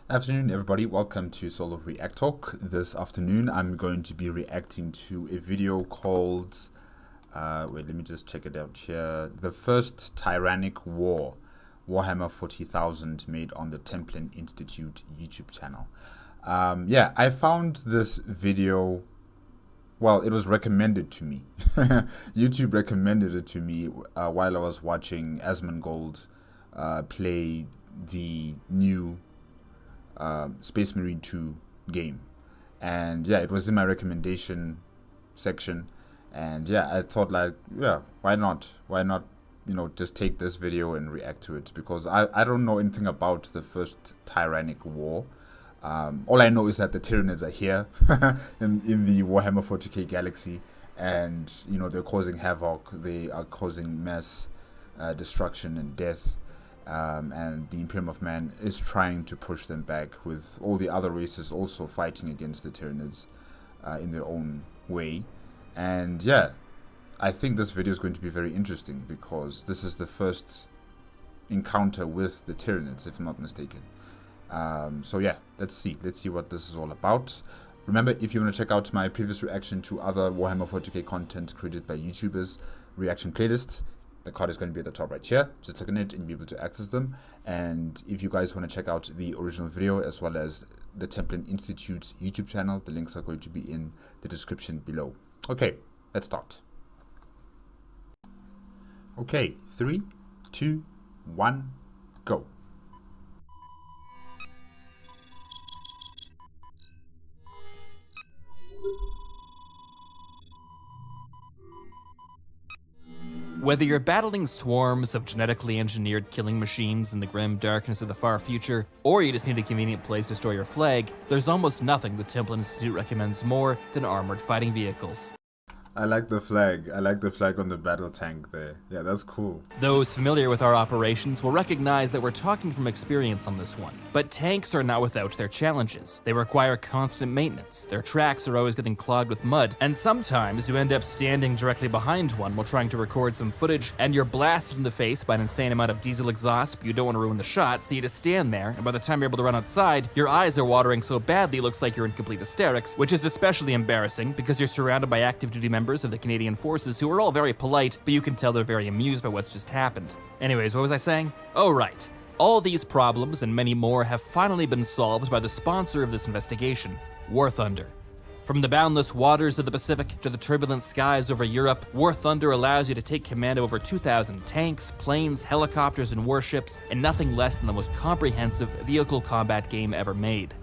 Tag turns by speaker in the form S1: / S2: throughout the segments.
S1: Afternoon, everybody. Welcome to Solo ReacTalk. This afternoon, I'm going to be reacting to a video called, let me just check it out here. The first Tyrannic War, Warhammer 40,000, made on the Templin Institute YouTube channel. Yeah, I found this video, well, it was recommended to me. YouTube recommended it to me while I was watching Asmongold play the new Space Marine 2 game, and yeah, it was in my recommendation section, and yeah, I thought, like, yeah, why not just take this video and react to it, because I don't know anything about the first Tyrannic War. All I know is that the Tyranids are here in the Warhammer 40k galaxy, and they're causing havoc. They are causing mass destruction and death. And the Imperium of Man is trying to push them back, with all the other races also fighting against the Tyranids in their own way. And yeah, I think this video is going to be very interesting, because this is the first encounter with the Tyranids, if I'm not mistaken. So yeah, let's see what this is all about. Remember, if you want to check out my previous reaction to other Warhammer 40k content created by YouTubers, reaction playlist, the card is going to be at the top right here. Just click on it and you'll be able to access them. And if you guys want to check out the original video as well as the Templin Institute's YouTube channel, the links are going to be in the description below. Okay, let's start. Okay, 3, 2, 1, go.
S2: Whether you're battling swarms of genetically engineered killing machines in the grim darkness of the far future, or you just need a convenient place to store your flag, there's almost nothing the Templin Institute recommends more than armored fighting vehicles.
S1: I like the flag. I like the flag on the battle tank there. Yeah, that's cool.
S2: Those familiar with our operations will recognize that we're talking from experience on this one. But tanks are not without their challenges. They require constant maintenance, their tracks are always getting clogged with mud, and sometimes you end up standing directly behind one while trying to record some footage, and you're blasted in the face by an insane amount of diesel exhaust, but you don't want to ruin the shot, so you just stand there, and by the time you're able to run outside, your eyes are watering so badly it looks like you're in complete hysterics, which is especially embarrassing because you're surrounded by active duty members of the Canadian forces who are all very polite, but you can tell they're very amused by what's just happened. Anyways, what was I saying? Oh right. All these problems and many more have finally been solved by the sponsor of this investigation, War Thunder. From the boundless waters of the Pacific to the turbulent skies over Europe, War Thunder allows you to take command of over 2,000 tanks, planes, helicopters, and warships in nothing less than the most comprehensive vehicle combat game ever made.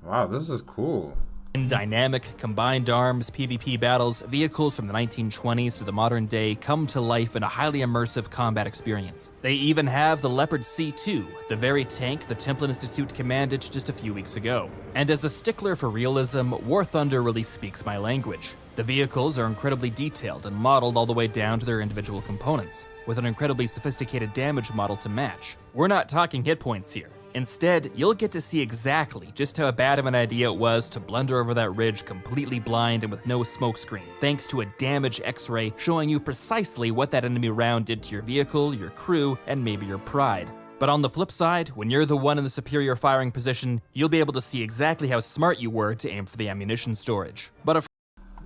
S1: Wow, this is cool.
S2: In dynamic, combined arms, PvP battles, vehicles from the 1920s to the modern day come to life in a highly immersive combat experience. They even have the Leopard C2, the very tank the Templin Institute commanded just a few weeks ago. And as a stickler for realism, War Thunder really speaks my language. The vehicles are incredibly detailed and modeled all the way down to their individual components, with an incredibly sophisticated damage model to match. We're not talking hit points here. Instead, you'll get to see exactly just how bad of an idea it was to blunder over that ridge completely blind and with no smokescreen, thanks to a damage X-ray showing you precisely what that enemy round did to your vehicle, your crew, and maybe your pride. But on the flip side, when you're the one in the superior firing position, you'll be able to see exactly how smart you were to aim for the ammunition storage. But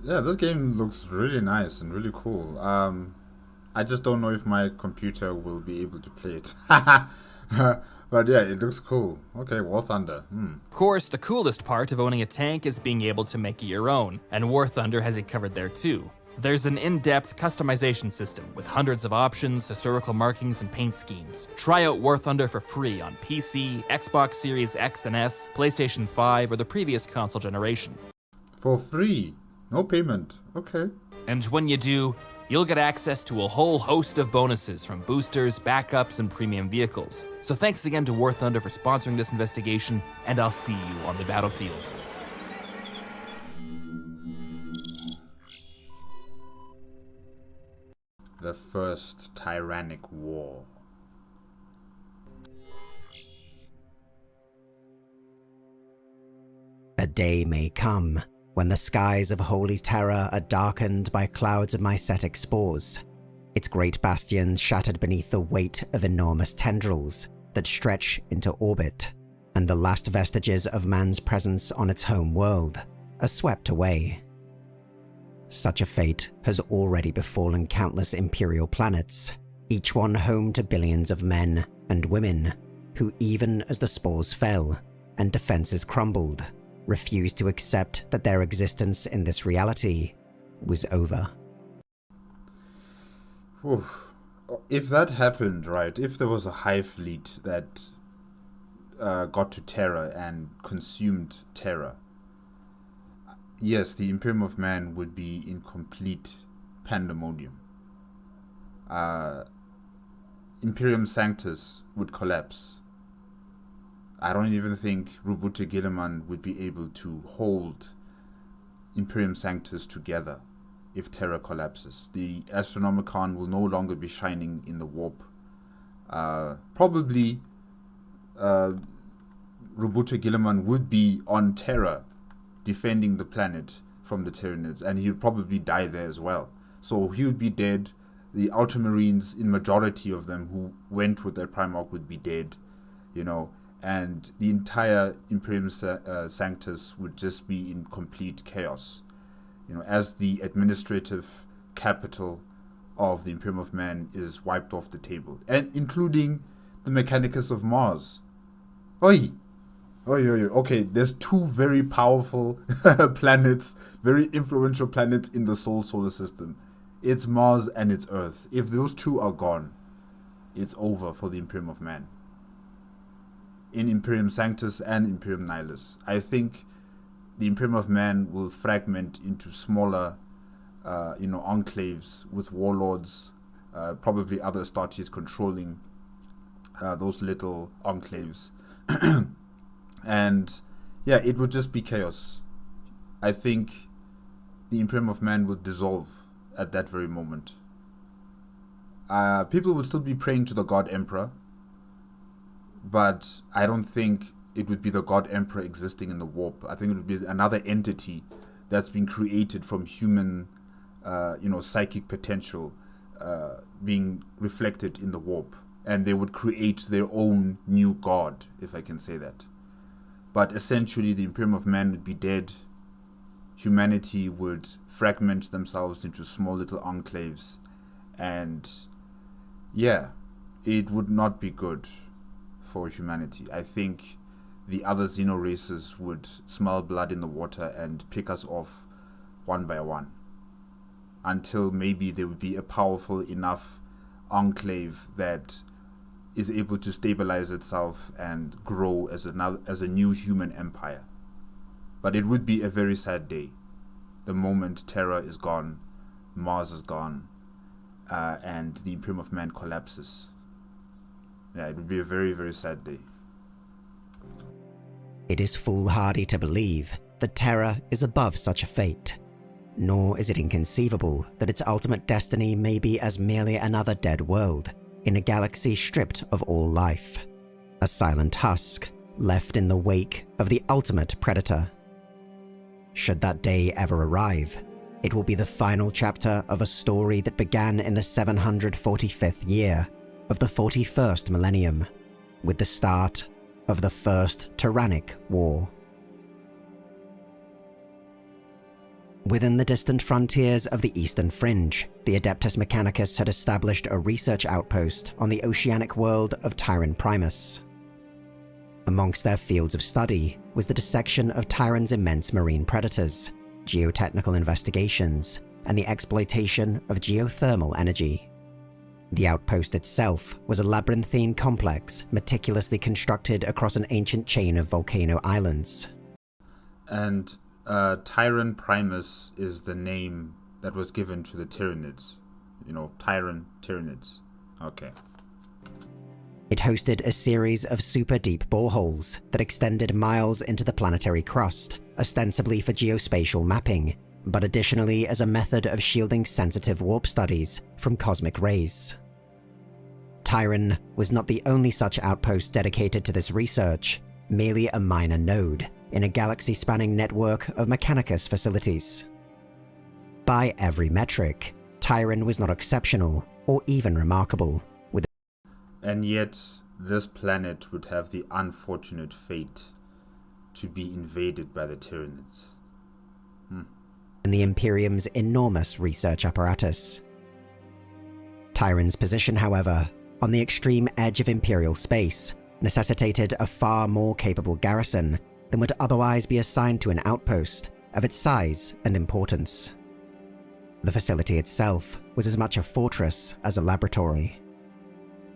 S1: yeah, this game looks really nice and really cool. I just don't know if my computer will be able to play it. But yeah, it looks cool. Okay, War Thunder.
S2: Of course, the coolest part of owning a tank is being able to make it your own, and War Thunder has it covered there too. There's an in-depth customization system with hundreds of options, historical markings, and paint schemes. Try out War Thunder for free on PC, Xbox Series X and S, PlayStation 5, or the previous console generation.
S1: For free? No payment. Okay.
S2: And when you do, you'll get access to a whole host of bonuses from boosters, backups, and premium vehicles. So thanks again to War Thunder for sponsoring this investigation, and I'll see you on the battlefield.
S1: The first Tyrannic War.
S3: A day may come when the skies of Holy Terror are darkened by clouds of mycetic spores, its great bastions shattered beneath the weight of enormous tendrils that stretch into orbit. and the last vestiges of man's presence on its home world are swept away. Such a fate has already befallen countless Imperial planets, each one home to billions of men and women who, even as the spores fell and defenses crumbled, refused to accept that their existence in this reality was over.
S1: Oof. If that happened, right, if there was a hive fleet that got to Terra and consumed Terra, yes, the Imperium of Man would be in complete pandemonium. Imperium Sanctus would collapse. I don't even think Roboute Guilliman would be able to hold Imperium Sanctus together if Terra collapses. The Astronomicon will no longer be shining in the warp. Probably Roboute Guilliman would be on Terra defending the planet from the Tyranids, and he would probably die there as well. So he would be dead. The Ultramarines, in majority of them who went with their Primarch, would be dead, and the entire Imperium Sanctus would just be in complete chaos. As the administrative capital of the Imperium of Man is wiped off the table, and including the Mechanicus of Mars. Oi! Okay, there's two very powerful planets, very influential planets in the solar system. It's Mars and it's Earth. If those two are gone, it's over for the Imperium of Man. In Imperium Sanctus and Imperium Nihilus, I think the Imperium of Man will fragment into smaller, enclaves with warlords, probably other Astartes controlling those little enclaves. And yeah, it would just be chaos. I think the Imperium of Man would dissolve at that very moment. People would still be praying to the God Emperor, but I don't think it would be the God Emperor existing in the warp. I think it would be another entity that's been created from human, psychic potential being reflected in the warp. And they would create their own new god, if I can say that. But essentially, the Imperium of Man would be dead. Humanity would fragment themselves into small little enclaves. And yeah, it would not be good for humanity. I think the other Xeno races would smell blood in the water and pick us off one by one, until maybe there would be a powerful enough enclave that is able to stabilize itself and grow as a new human empire. But it would be a very sad day the moment Terra is gone, Mars is gone, and the Imperium of Man collapses. Yeah, it would be a very, very sad day.
S3: It is foolhardy to believe that Terra is above such a fate, nor is it inconceivable that its ultimate destiny may be as merely another dead world in a galaxy stripped of all life, a silent husk left in the wake of the ultimate predator. Should that day ever arrive, it will be the final chapter of a story that began in the 745th year of the 41st millennium, with the start of the First Tyrannic War. Within the distant frontiers of the Eastern Fringe, the Adeptus Mechanicus had established a research outpost on the oceanic world of Tyran Primus. Amongst their fields of study was the dissection of Tyran's immense marine predators, geotechnical investigations, and the exploitation of geothermal energy. The outpost itself was a labyrinthine complex meticulously constructed across an ancient chain of volcano islands.
S1: And Tyran Primus is the name that was given to the Tyranids. Tyranids. Okay.
S3: It hosted a series of super-deep boreholes that extended miles into the planetary crust, ostensibly for geospatial mapping, but additionally as a method of shielding sensitive warp studies from cosmic rays. Tyran was not the only such outpost dedicated to this research, merely a minor node in a galaxy-spanning network of Mechanicus facilities. By every metric, Tyran was not exceptional or even remarkable.
S1: And yet, this planet would have the unfortunate fate to be invaded by the Tyranids.
S3: And the Imperium's enormous research apparatus. Tyran's position, however, on the extreme edge of Imperial space, necessitated a far more capable garrison than would otherwise be assigned to an outpost of its size and importance. The facility itself was as much a fortress as a laboratory.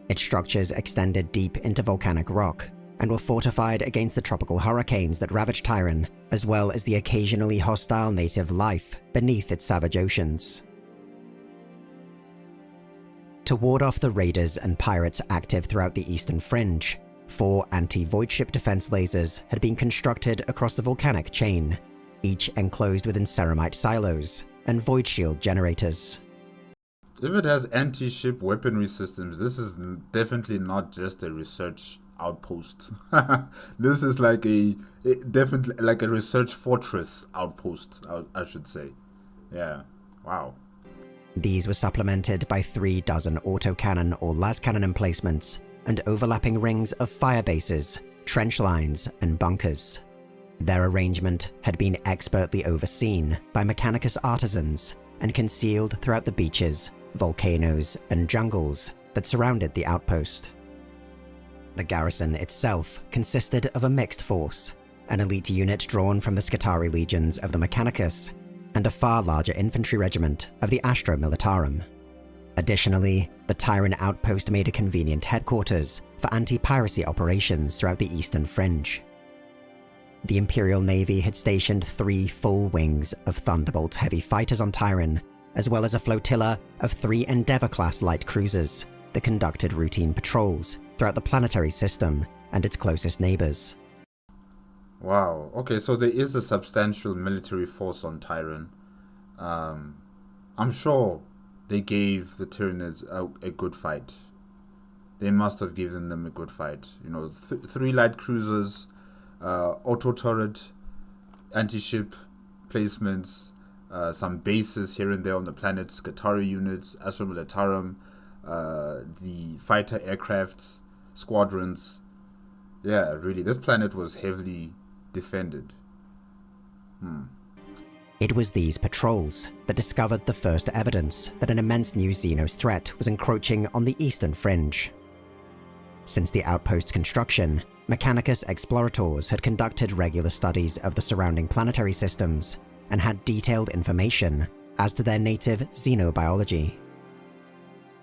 S3: Its structures extended deep into volcanic rock and were fortified against the tropical hurricanes that ravaged Tyran, as well as the occasionally hostile native life beneath its savage oceans. To ward off the raiders and pirates active throughout the eastern fringe, 4 anti-void ship defense lasers had been constructed across the volcanic chain, each enclosed within ceramite silos and void shield generators.
S1: If it has anti-ship weaponry systems, this is definitely not just a research outpost. This is definitely like a research fortress outpost, I should say. Yeah, wow.
S3: These were supplemented by 3 dozen autocannon or lascannon emplacements and overlapping rings of fire bases, trench lines, and bunkers. Their arrangement had been expertly overseen by Mechanicus artisans and concealed throughout the beaches, volcanoes, and jungles that surrounded the outpost. The garrison itself consisted of a mixed force, an elite unit drawn from the Scutari legions of the Mechanicus, and a far larger infantry regiment of the Astro Militarum. Additionally, the Tyran outpost made a convenient headquarters for anti-piracy operations throughout the eastern fringe. The Imperial Navy had stationed 3 full wings of Thunderbolt heavy fighters on Tyran, as well as a flotilla of 3 Endeavour-class light cruisers that conducted routine patrols throughout the planetary system and its closest neighbors.
S1: Wow, okay, so there is a substantial military force on Tyran. I'm sure they gave the Tyranids a good fight. They must have given them a good fight. You know, 3 light cruisers, auto-turret, anti-ship placements, some bases here and there on the planet, Scutari units, Astro Militarum, the fighter aircraft, squadrons. Yeah, really, this planet was heavily defended.
S3: It was these patrols that discovered the first evidence that an immense new Xenos threat was encroaching on the eastern fringe. Since the outpost's construction, Mechanicus explorators had conducted regular studies of the surrounding planetary systems and had detailed information as to their native xenobiology.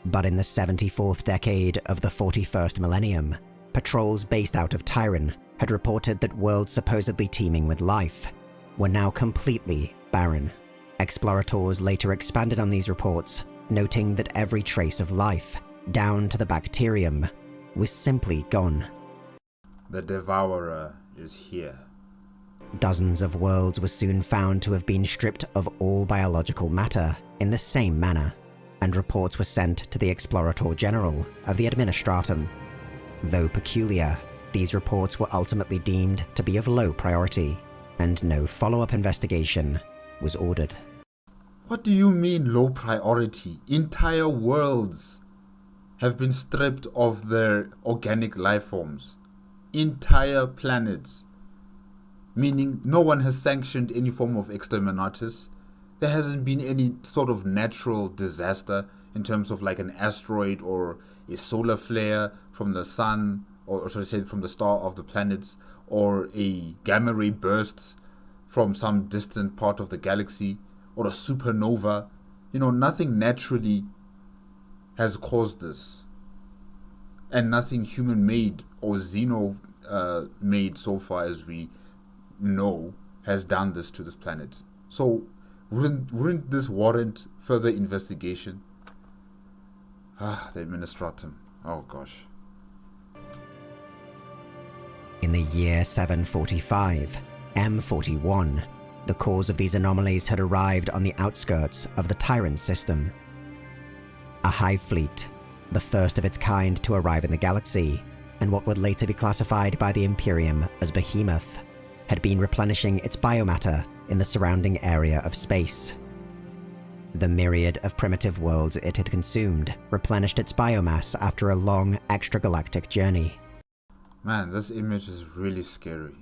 S3: But in the 74th decade of the 41st millennium, patrols based out of Tyran had reported that worlds supposedly teeming with life were now completely barren. Explorators later expanded on these reports, noting that every trace of life, down to the bacterium, was simply gone.
S1: The Devourer is here.
S3: Dozens of worlds were soon found to have been stripped of all biological matter in the same manner, and reports were sent to the Explorator General of the Administratum. Though peculiar, these reports were ultimately deemed to be of low priority, and no follow-up investigation was ordered.
S1: What do you mean low priority? Entire worlds have been stripped of their organic life forms. Entire planets. Meaning no one has sanctioned any form of exterminatus. There hasn't been any sort of natural disaster in terms of like an asteroid or a solar flare from the sun, or should I say from the star of the planets, or a gamma ray burst from some distant part of the galaxy, or a supernova. You know, nothing naturally has caused this. And nothing human-made or xeno-made so far as we know has done this to this planet. So wouldn't this warrant further investigation? The Administratum. Oh gosh.
S3: In the year 745, M41, the cause of these anomalies had arrived on the outskirts of the Tyran system. A hive fleet, the first of its kind to arrive in the galaxy, and what would later be classified by the Imperium as Behemoth, had been replenishing its biomatter in the surrounding area of space. The myriad of primitive worlds it had consumed replenished its biomass after a long extragalactic journey.
S1: Man, this image is really scary.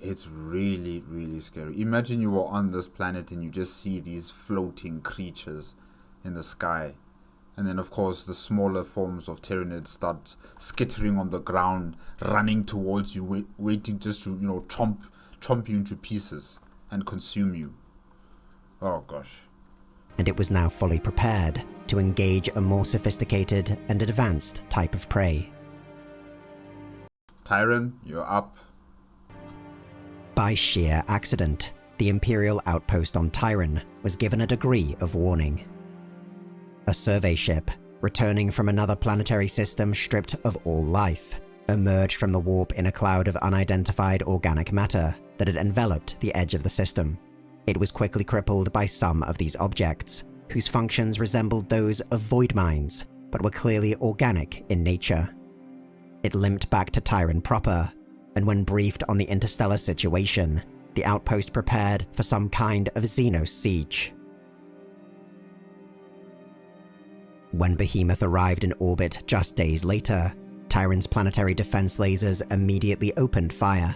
S1: It's really, really scary. Imagine you were on this planet and you just see these floating creatures in the sky. And then, of course, the smaller forms of Tyranids start skittering on the ground, running towards you, waiting just to, chomp you into pieces and consume you. Oh, gosh.
S3: And it was now fully prepared to engage a more sophisticated and advanced type of prey.
S1: Tyran, you're up.
S3: By sheer accident, the Imperial outpost on Tyran was given a degree of warning. A survey ship, returning from another planetary system stripped of all life, emerged from the warp in a cloud of unidentified organic matter that had enveloped the edge of the system. It was quickly crippled by some of these objects, whose functions resembled those of void mines, but were clearly organic in nature. It limped back to Tyran proper, and when briefed on the interstellar situation, the outpost prepared for some kind of Xenos siege. When Behemoth arrived in orbit just days later, Tyran's planetary defense lasers immediately opened fire.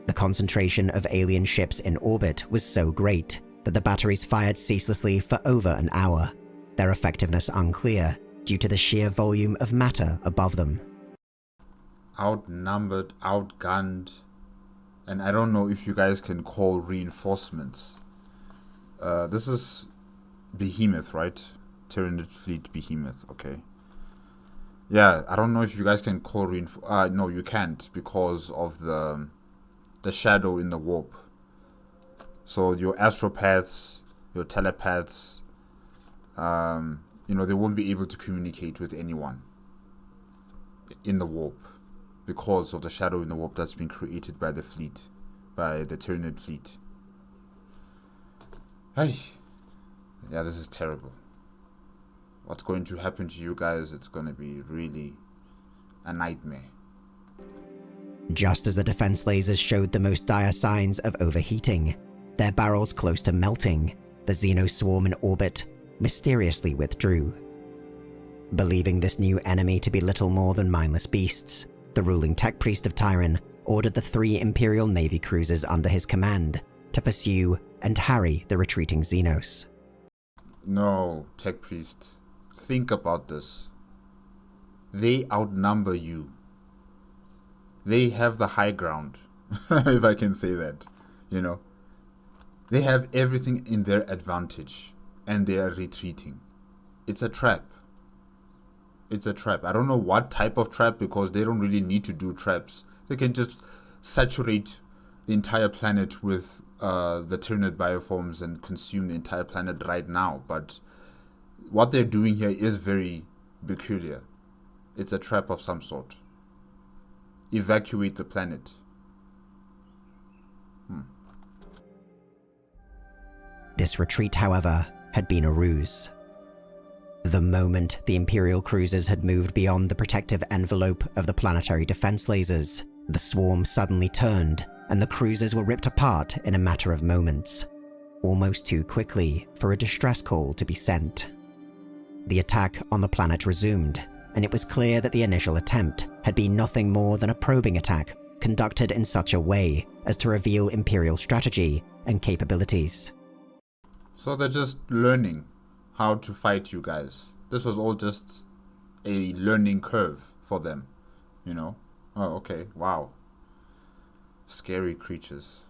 S3: The concentration of alien ships in orbit was so great that the batteries fired ceaselessly for over an hour, their effectiveness unclear due to the sheer volume of matter above them.
S1: Outnumbered, outgunned, and I don't know if you guys can call reinforcements. This is Behemoth, right? Tyranid fleet Behemoth, okay. Yeah, I don't know if you guys can call no, you can't because of the shadow in the warp. So your astropaths, your telepaths, they won't be able to communicate with anyone in the warp because of the shadow in the warp that's been created by the fleet, by the Tyranid fleet. Hey, yeah, this is terrible. What's going to happen to you guys, it's going to be really a nightmare.
S3: Just as the defense lasers showed the most dire signs of overheating, their barrels close to melting, the Xeno swarm in orbit mysteriously withdrew. Believing this new enemy to be little more than mindless beasts, the ruling tech priest of Tyran ordered the 3 Imperial Navy cruisers under his command to pursue and harry the retreating Xenos.
S1: No, tech priest. Think about this. They outnumber you. They have the high ground, if I can say that, They have everything in their advantage, and they are retreating. It's a trap. It's a trap. I don't know what type of trap, because they don't really need to do traps. They can just saturate the entire planet with the Tyranid bioforms and consume the entire planet right now, but what they're doing here is very peculiar. It's a trap of some sort. Evacuate the planet.
S3: This retreat, however, had been a ruse. The moment the Imperial cruisers had moved beyond the protective envelope of the planetary defense lasers, the swarm suddenly turned, and the cruisers were ripped apart in a matter of moments, almost too quickly for a distress call to be sent. The attack on the planet resumed, and it was clear that the initial attempt had been nothing more than a probing attack conducted in such a way as to reveal Imperial strategy and capabilities.
S1: So they're just learning how to fight you guys. This was all just a learning curve for them, Oh, okay, wow. Scary creatures.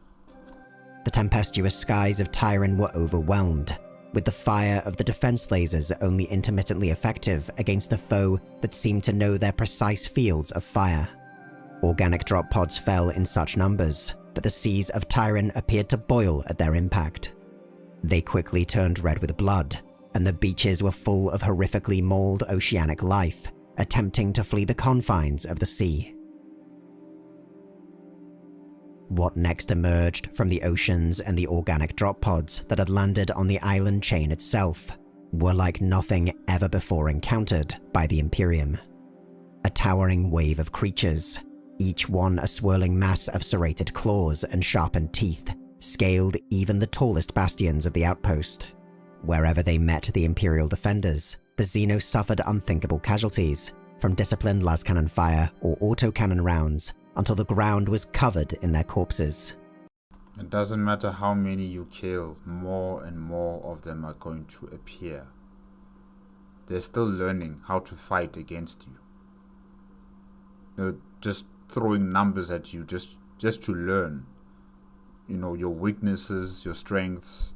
S3: The tempestuous skies of Tyran were overwhelmed, with the fire of the defense lasers only intermittently effective against a foe that seemed to know their precise fields of fire. Organic drop pods fell in such numbers that the seas of Tyran appeared to boil at their impact. They quickly turned red with blood, and the beaches were full of horrifically mauled oceanic life, attempting to flee the confines of the sea. What next emerged from the oceans and the organic drop pods that had landed on the island chain itself were like nothing ever before encountered by the Imperium. A towering wave of creatures, each one a swirling mass of serrated claws and sharpened teeth, scaled even the tallest bastions of the outpost. Wherever they met the Imperial defenders, the Xenos suffered unthinkable casualties, from disciplined lascannon fire or autocannon rounds, until the ground was covered in their corpses.
S1: It doesn't matter how many you kill, more and more of them are going to appear. They're still learning how to fight against you. They're just throwing numbers at you just to learn. Your weaknesses, your strengths,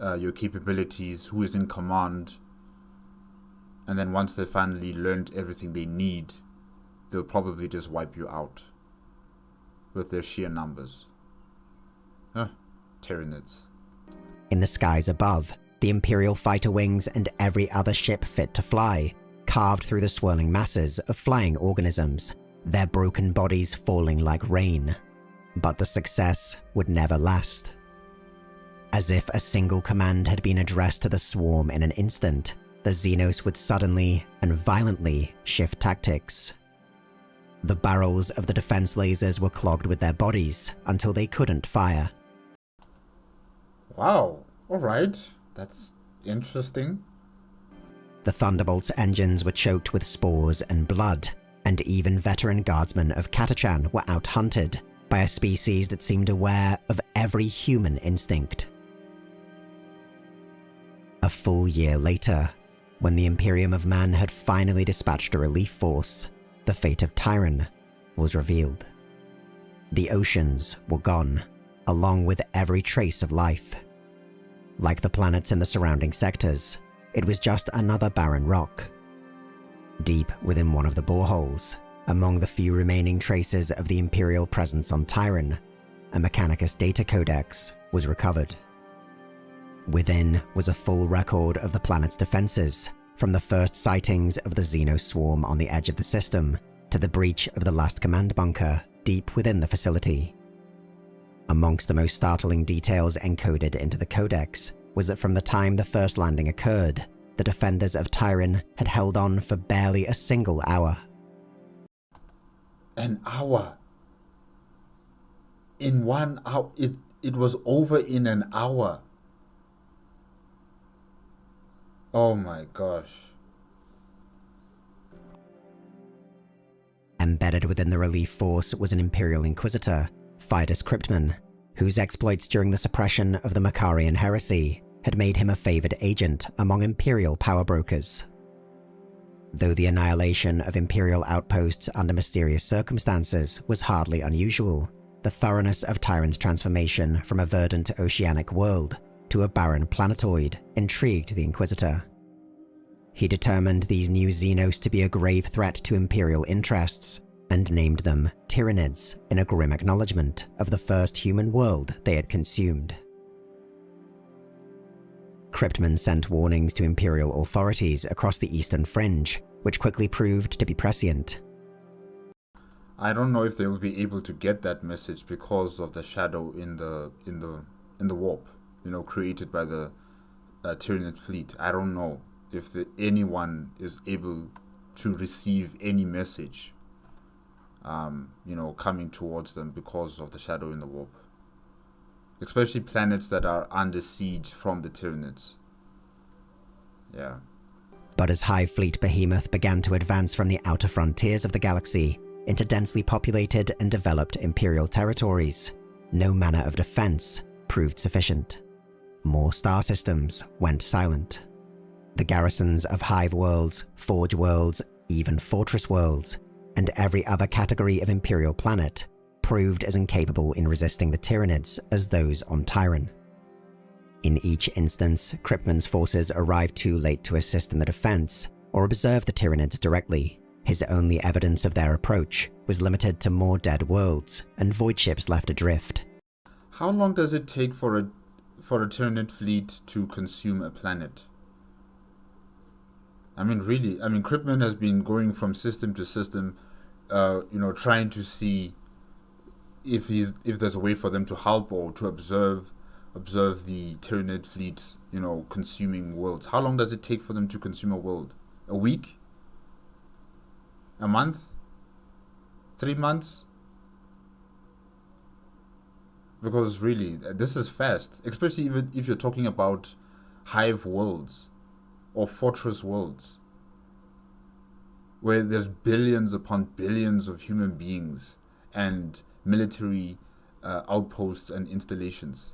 S1: your capabilities, who is in command. And then once they finally learned everything they need, they'll probably just wipe you out with their sheer numbers. Tyranids.
S3: In the skies above, the Imperial fighter wings and every other ship fit to fly carved through the swirling masses of flying organisms, their broken bodies falling like rain. But the success would never last. As if a single command had been addressed to the swarm in an instant, the Xenos would suddenly and violently shift tactics. The barrels of the defense lasers were clogged with their bodies until they couldn't fire.
S1: Wow, alright, that's interesting.
S3: The Thunderbolt's engines were choked with spores and blood, and even veteran guardsmen of Catachan were out-hunted by a species that seemed aware of every human instinct. A full year later, when the Imperium of Man had finally dispatched a relief force, the fate of Tyran was revealed. The oceans were gone, along with every trace of life. Like the planets in the surrounding sectors, it was just another barren rock. Deep within one of the boreholes, among the few remaining traces of the Imperial presence on Tyran, a Mechanicus data codex was recovered. Within was a full record of the planet's defenses, from the first sightings of the Xeno swarm on the edge of the system to the breach of the last command bunker deep within the facility. Amongst the most startling details encoded into the Codex was that from the time the first landing occurred, the defenders of Tyran had held on for barely a single hour.
S1: An hour? In 1 hour? It was over in an hour. Oh my gosh.
S3: Embedded within the relief force was an Imperial Inquisitor, Fidus Cryptman, whose exploits during the suppression of the Macarian heresy had made him a favored agent among Imperial power brokers. Though the annihilation of Imperial outposts under mysterious circumstances was hardly unusual, the thoroughness of Tyran's transformation from a verdant oceanic world to a barren planetoid intrigued the Inquisitor. He determined these new Xenos to be a grave threat to Imperial interests, and named them Tyranids in a grim acknowledgement of the first human world they had consumed. Cryptman sent warnings to Imperial authorities across the Eastern Fringe, which quickly proved to be prescient.
S1: I don't know if they will be able to get that message because of the shadow in the warp, created by the Tyranid fleet. I don't know if anyone is able to receive any message, coming towards them because of the shadow in the warp. Especially planets that are under siege from the Tyranids. Yeah.
S3: But as Hive Fleet Behemoth began to advance from the outer frontiers of the galaxy into densely populated and developed Imperial territories, no manner of defense proved sufficient. More star systems went silent. The garrisons of Hive worlds, Forge worlds, even Fortress worlds, and every other category of Imperial planet proved as incapable in resisting the Tyranids as those on Tyran. In each instance, Cryptman's forces arrived too late to assist in the defense or observe the Tyranids directly. His only evidence of their approach was limited to more dead worlds and void ships left adrift.
S1: How long does it take for a Tyranid fleet to consume a planet? Cryptman has been going from system to system, trying to see if there's a way for them to help or to observe the Tyranid fleets, consuming worlds. How long does it take for them to consume a world? A week? A month? 3 months? Because really, this is fast, especially if you're talking about hive worlds or fortress worlds where there's billions upon billions of human beings and military outposts and installations.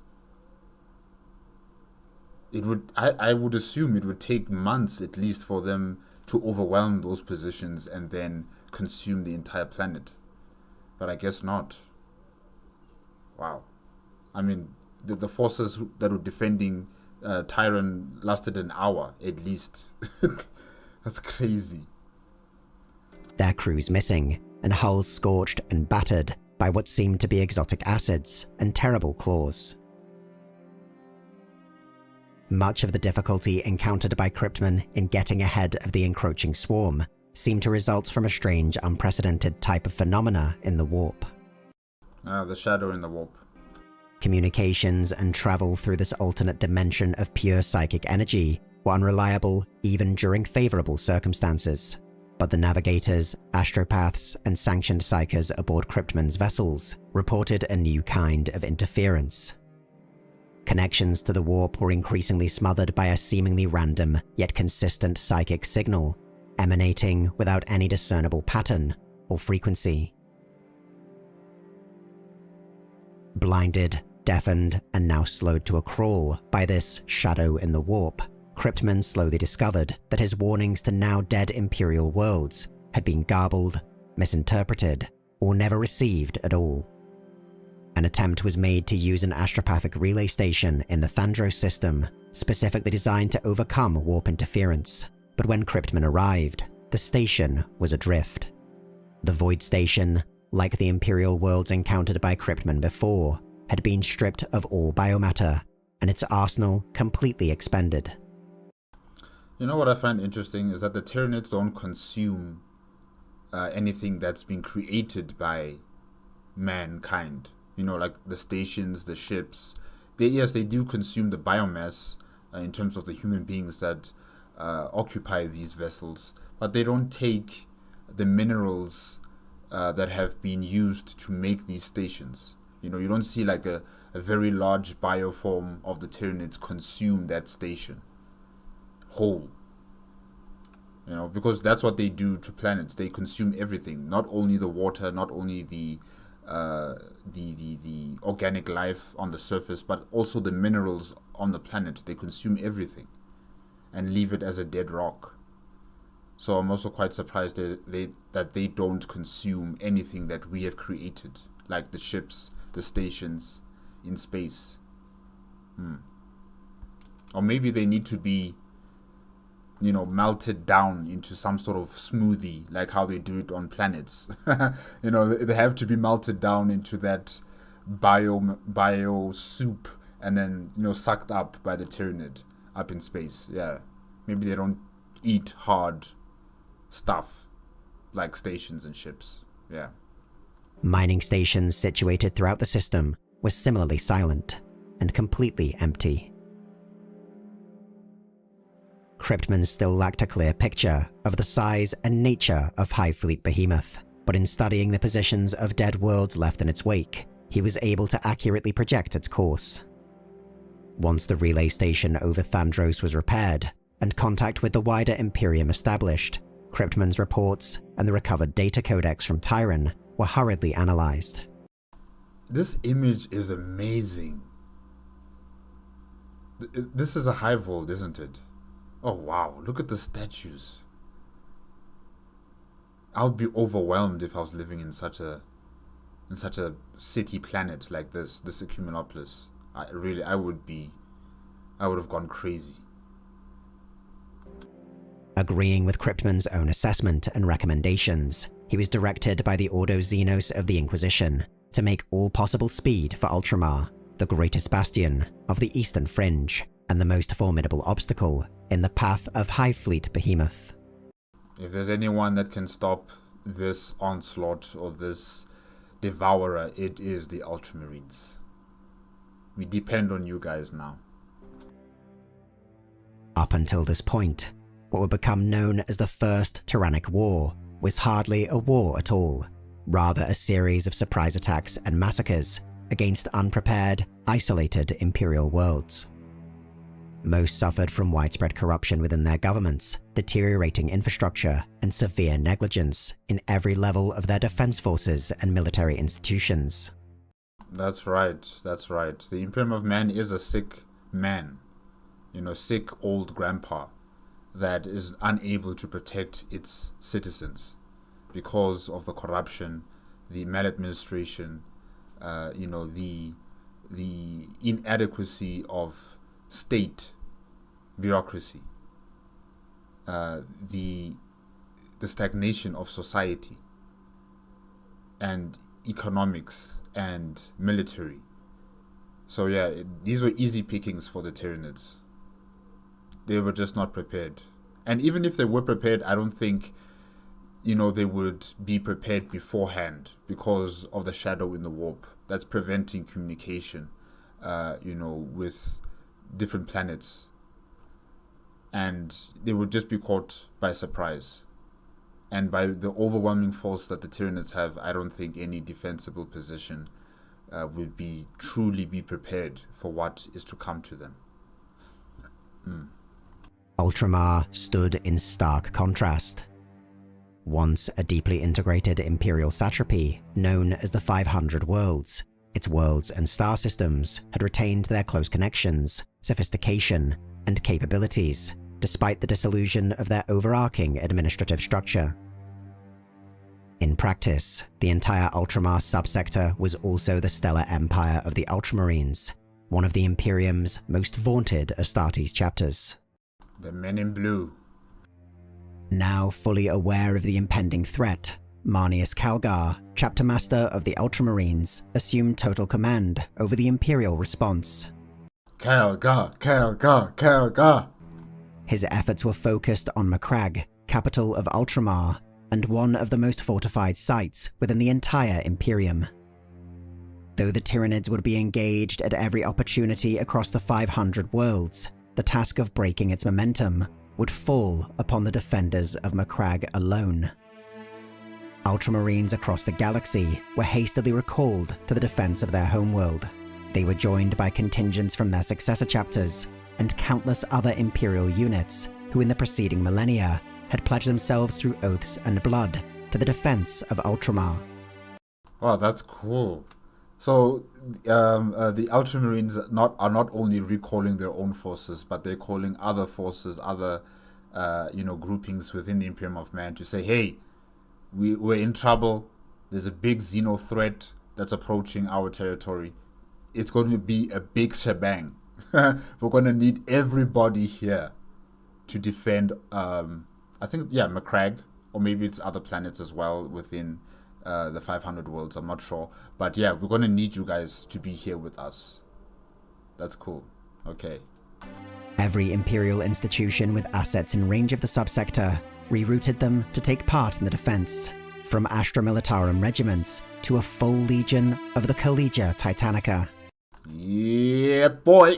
S1: I would assume it would take months at least for them to overwhelm those positions and then consume the entire planet. But I guess not. Wow. I mean, the forces that were defending Tyrann lasted an hour at least. That's crazy.
S3: Their crews missing, and hulls scorched and battered by what seemed to be exotic acids and terrible claws. Much of the difficulty encountered by Cryptmen in getting ahead of the encroaching swarm seemed to result from a strange, unprecedented type of phenomena in the warp.
S1: The shadow in the warp.
S3: Communications and travel through this alternate dimension of pure psychic energy were unreliable even during favorable circumstances. But the navigators, astropaths, and sanctioned psychers aboard Cryptmen's vessels reported a new kind of interference. Connections to the warp were increasingly smothered by a seemingly random yet consistent psychic signal, emanating without any discernible pattern or frequency. Blinded, deafened, and now slowed to a crawl by this shadow in the warp, Cryptman slowly discovered that his warnings to now dead Imperial worlds had been garbled, misinterpreted, or never received at all. An attempt was made to use an astropathic relay station in the Thandros system, specifically designed to overcome warp interference, but when Cryptman arrived, the station was adrift. The Void Station, like the Imperial worlds encountered by Cryptman before, had been stripped of all biomatter, and its arsenal completely expended.
S1: You know what I find interesting is that the Tyranids don't consume anything that's been created by mankind. You know, like the stations, the ships. Yes, they do consume the biomass in terms of the human beings that occupy these vessels, but they don't take the minerals that have been used to make these stations. You know, you don't see like a very large bioform of the Tyranids consume that station whole. You know, because that's what they do to planets. They consume everything, not only the water, not only the organic life on the surface, but also the minerals on the planet. They consume everything and leave it as a dead rock. So I'm also quite surprised that they don't consume anything that we have created, like the ships, the stations in space. Or maybe they need to be, you know, melted down into some sort of smoothie, like how they do it on planets. You know, they have to be melted down into that bio soup and then, you know, sucked up by the Tyranid up in space. Yeah, maybe they don't eat hard stuff like stations and ships. Yeah.
S3: Mining stations situated throughout the system were similarly silent and completely empty. Cryptman still lacked a clear picture of the size and nature of Hive Fleet Behemoth, but in studying the positions of dead worlds left in its wake, he was able to accurately project its course. Once the relay station over Thandros was repaired, and contact with the wider Imperium established, Cryptman's reports and the recovered data codex from Tyrann were hurriedly analyzed.
S1: This image is amazing. This is a hive world, isn't it? Oh wow, look at the statues. I would be overwhelmed if I was living in such a city planet like this Accumulopoulos. I would have gone crazy.
S3: Agreeing with Cryptman's own assessment and recommendations, he was directed by the Ordo Xenos of the Inquisition to make all possible speed for Ultramar, the greatest bastion of the Eastern Fringe, and the most formidable obstacle in the path of Hive Fleet Behemoth.
S1: If there's anyone that can stop this onslaught or this devourer, it is the Ultramarines. We depend on you guys now.
S3: Up until this point, what would become known as the First Tyrannic War was hardly a war at all, rather a series of surprise attacks and massacres against unprepared, isolated Imperial worlds. Most suffered from widespread corruption within their governments, deteriorating infrastructure, and severe negligence in every level of their defense forces and military institutions.
S1: That's right, that's right. The Imperium of Man is a sick man, sick old grandpa that is unable to protect its citizens because of the corruption, the maladministration, the inadequacy of state bureaucracy, the stagnation of society and economics and military. So yeah, these were easy pickings for the Tyranids. They were just not prepared. And even if they were prepared, I don't think, they would be prepared beforehand because of the shadow in the warp that's preventing communication, with different planets. And they would just be caught by surprise. And by the overwhelming force that the Tyranids have, I don't think any defensible position would truly be prepared for what is to come to them.
S3: Ultramar stood in stark contrast. Once a deeply integrated imperial satrapy known as the 500 Worlds, its worlds and star systems had retained their close connections, sophistication, and capabilities, despite the dissolution of their overarching administrative structure. In practice, the entire Ultramar subsector was also the stellar empire of the Ultramarines, one of the Imperium's most vaunted Astartes chapters.
S1: The Men in Blue.
S3: Now fully aware of the impending threat, Marnius Calgar, chapter master of the Ultramarines, assumed total command over the Imperial response.
S1: Calgar, Calgar, Calgar!
S3: His efforts were focused on Macragge, capital of Ultramar, and one of the most fortified sites within the entire Imperium. Though the Tyranids would be engaged at every opportunity across the 500 worlds, the task of breaking its momentum would fall upon the defenders of Macragge alone. Ultramarines across the galaxy were hastily recalled to the defense of their homeworld. They were joined by contingents from their successor chapters and countless other Imperial units who in the preceding millennia had pledged themselves through oaths and blood to the defense of Ultramar.
S1: Wow, that's cool. So the Ultramarines are not only recalling their own forces, but they're calling other forces, other groupings within the Imperium of Man to say, hey, we're in trouble. There's a big Xeno threat that's approaching our territory. It's going to be a big shebang. We're going to need everybody here to defend, Macragge, or maybe it's other planets as well within the 500 worlds, I'm not sure. But yeah, we're going to need you guys to be here with us. That's cool. Okay.
S3: Every Imperial institution with assets in range of the subsector rerouted them to take part in the defense, from Astra Militarum regiments to a full legion of the Collegia Titanica.
S1: Yeah, boy!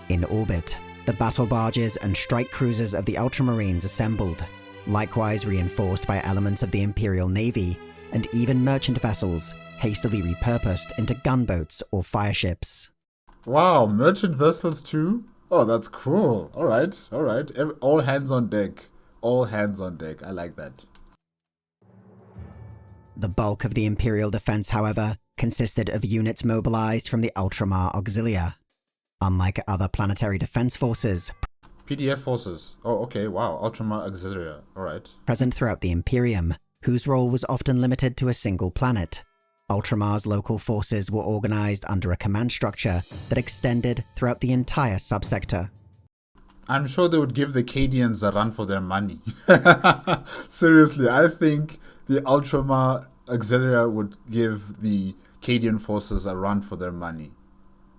S3: In orbit, the battle barges and strike cruisers of the Ultramarines assembled, likewise reinforced by elements of the Imperial Navy and even merchant vessels hastily repurposed into gunboats or fireships.
S1: Wow, merchant vessels too? Oh, that's cool. All right. All hands on deck. All hands on deck. I like that.
S3: The bulk of the Imperial defense, however, consisted of units mobilized from the Ultramar Auxilia. Unlike other planetary defense forces,
S1: PDF forces. Oh, okay. Wow. Ultramar Auxilia. All right.
S3: Present throughout the Imperium, whose role was often limited to a single planet, Ultramar's local forces were organized under a command structure that extended throughout the entire subsector.
S1: I'm sure they would give the Cadians a run for their money. Seriously, I think the Ultramar Auxilia would give the Cadian forces a run for their money.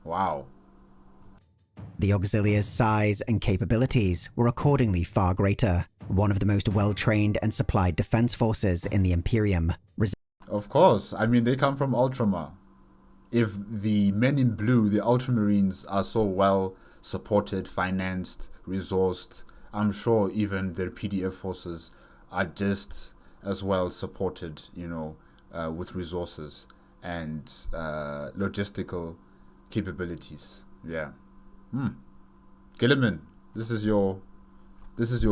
S1: Wow.
S3: The Auxilia's size and capabilities were accordingly far greater, one of the most well-trained and supplied defense forces in the Imperium.
S1: Of course, I mean, they come from Ultramar. If the Men in Blue, the Ultramarines, are so well supported, financed, resourced, I'm sure even their PDF forces are just as well supported, with resources and logistical capabilities. Yeah. Gilliman, this is your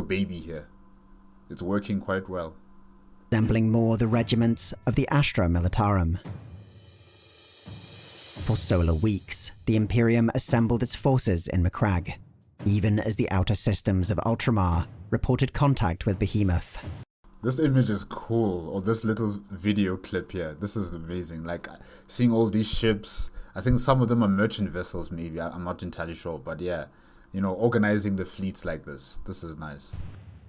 S1: baby here. It's working quite well.
S3: Resembling more the regiments of the Astra Militarum. For solar weeks, the Imperium assembled its forces in Macragge, even as the outer systems of Ultramar reported contact with Behemoth.
S1: This image is cool, or this little video clip here. This is amazing. Like, seeing all these ships. I think some of them are merchant vessels, maybe. I'm not entirely sure. But yeah, you know, organizing the fleets like this. This is nice.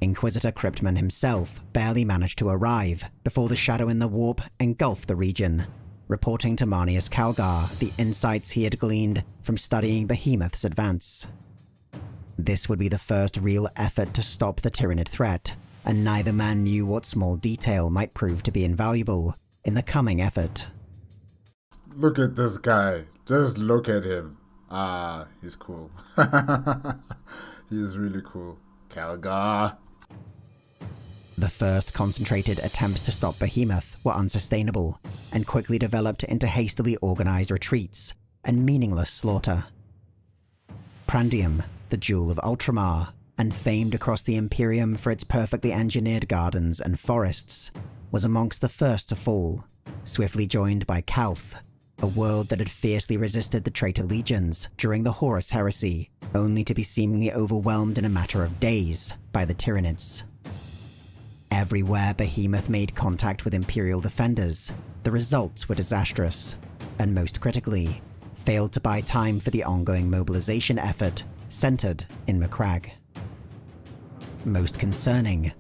S3: Inquisitor Cryptman himself barely managed to arrive before the shadow in the warp engulfed the region, reporting to Marneus Calgar the insights he had gleaned from studying Behemoth's advance. This would be the first real effort to stop the Tyranid threat, and neither man knew what small detail might prove to be invaluable in the coming effort.
S1: Look at this guy. Just look at him. Ah, he's cool. He is really cool. Calgar.
S3: The first concentrated attempts to stop Behemoth were unsustainable, and quickly developed into hastily organized retreats and meaningless slaughter. Prandium, the jewel of Ultramar, and famed across the Imperium for its perfectly engineered gardens and forests, was amongst the first to fall, swiftly joined by Calth, a world that had fiercely resisted the traitor legions during the Horus Heresy, only to be seemingly overwhelmed in a matter of days by the Tyranids. Everywhere Behemoth made contact with Imperial defenders, the results were disastrous, and most critically, failed to buy time for the ongoing mobilization effort centered in Macragge. Most concerning.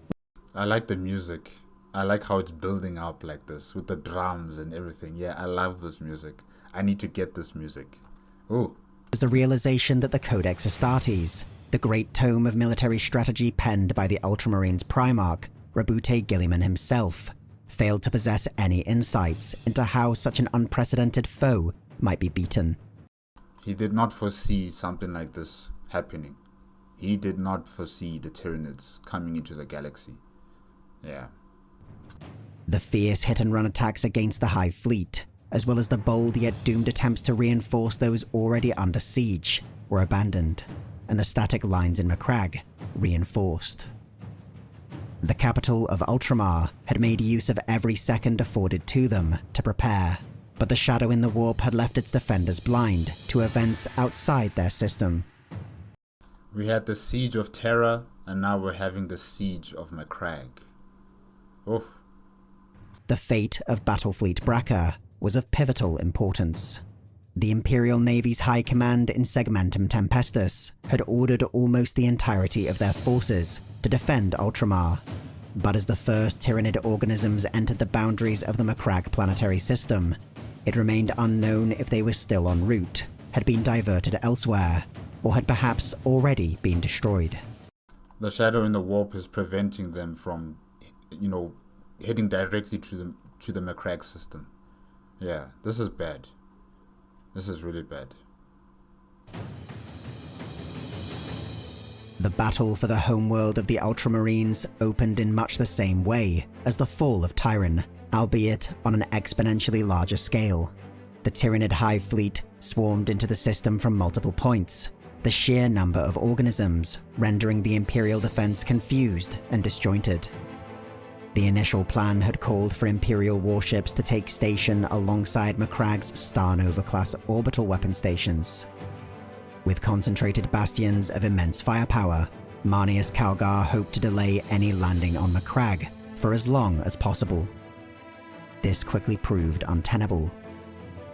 S1: I like the music. I like how it's building up like this with the drums and everything. Yeah, I love this music. I need to get this music. Oh.
S3: Was the realization that the Codex Astartes, the great tome of military strategy penned by the Ultramarines Primarch, Rabute Gilliman himself, failed to possess any insights into how such an unprecedented foe might be beaten.
S1: He did not foresee something like this happening. He did not foresee the Tyranids coming into the galaxy. Yeah.
S3: The fierce hit-and-run attacks against the Hive Fleet, as well as the bold yet doomed attempts to reinforce those already under siege, were abandoned, and the static lines in Macragge reinforced. The capital of Ultramar had made use of every second afforded to them to prepare, but the shadow in the warp had left its defenders blind to events outside their system.
S1: We had the Siege of Terra, and now we're having the Siege of Macragge. Oof.
S3: The fate of Battlefleet Braca was of pivotal importance. The Imperial Navy's High Command in Segmentum Tempestus had ordered almost the entirety of their forces to defend Ultramar, but as the first Tyranid organisms entered the boundaries of the Macragge planetary system, it remained unknown if they were still en route, had been diverted elsewhere, or had perhaps already been destroyed.
S1: The shadow in the warp is preventing them from, heading directly to the Macragge system. Yeah, this is bad. This is really bad.
S3: The battle for the homeworld of the Ultramarines opened in much the same way as the fall of Tyrann, albeit on an exponentially larger scale. The Tyranid Hive Fleet swarmed into the system from multiple points, the sheer number of organisms rendering the Imperial defense confused and disjointed. The initial plan had called for Imperial warships to take station alongside Macragge's Star Nova-class orbital weapon stations. With concentrated bastions of immense firepower, Marneus Calgar hoped to delay any landing on Macragge for as long as possible. This quickly proved untenable.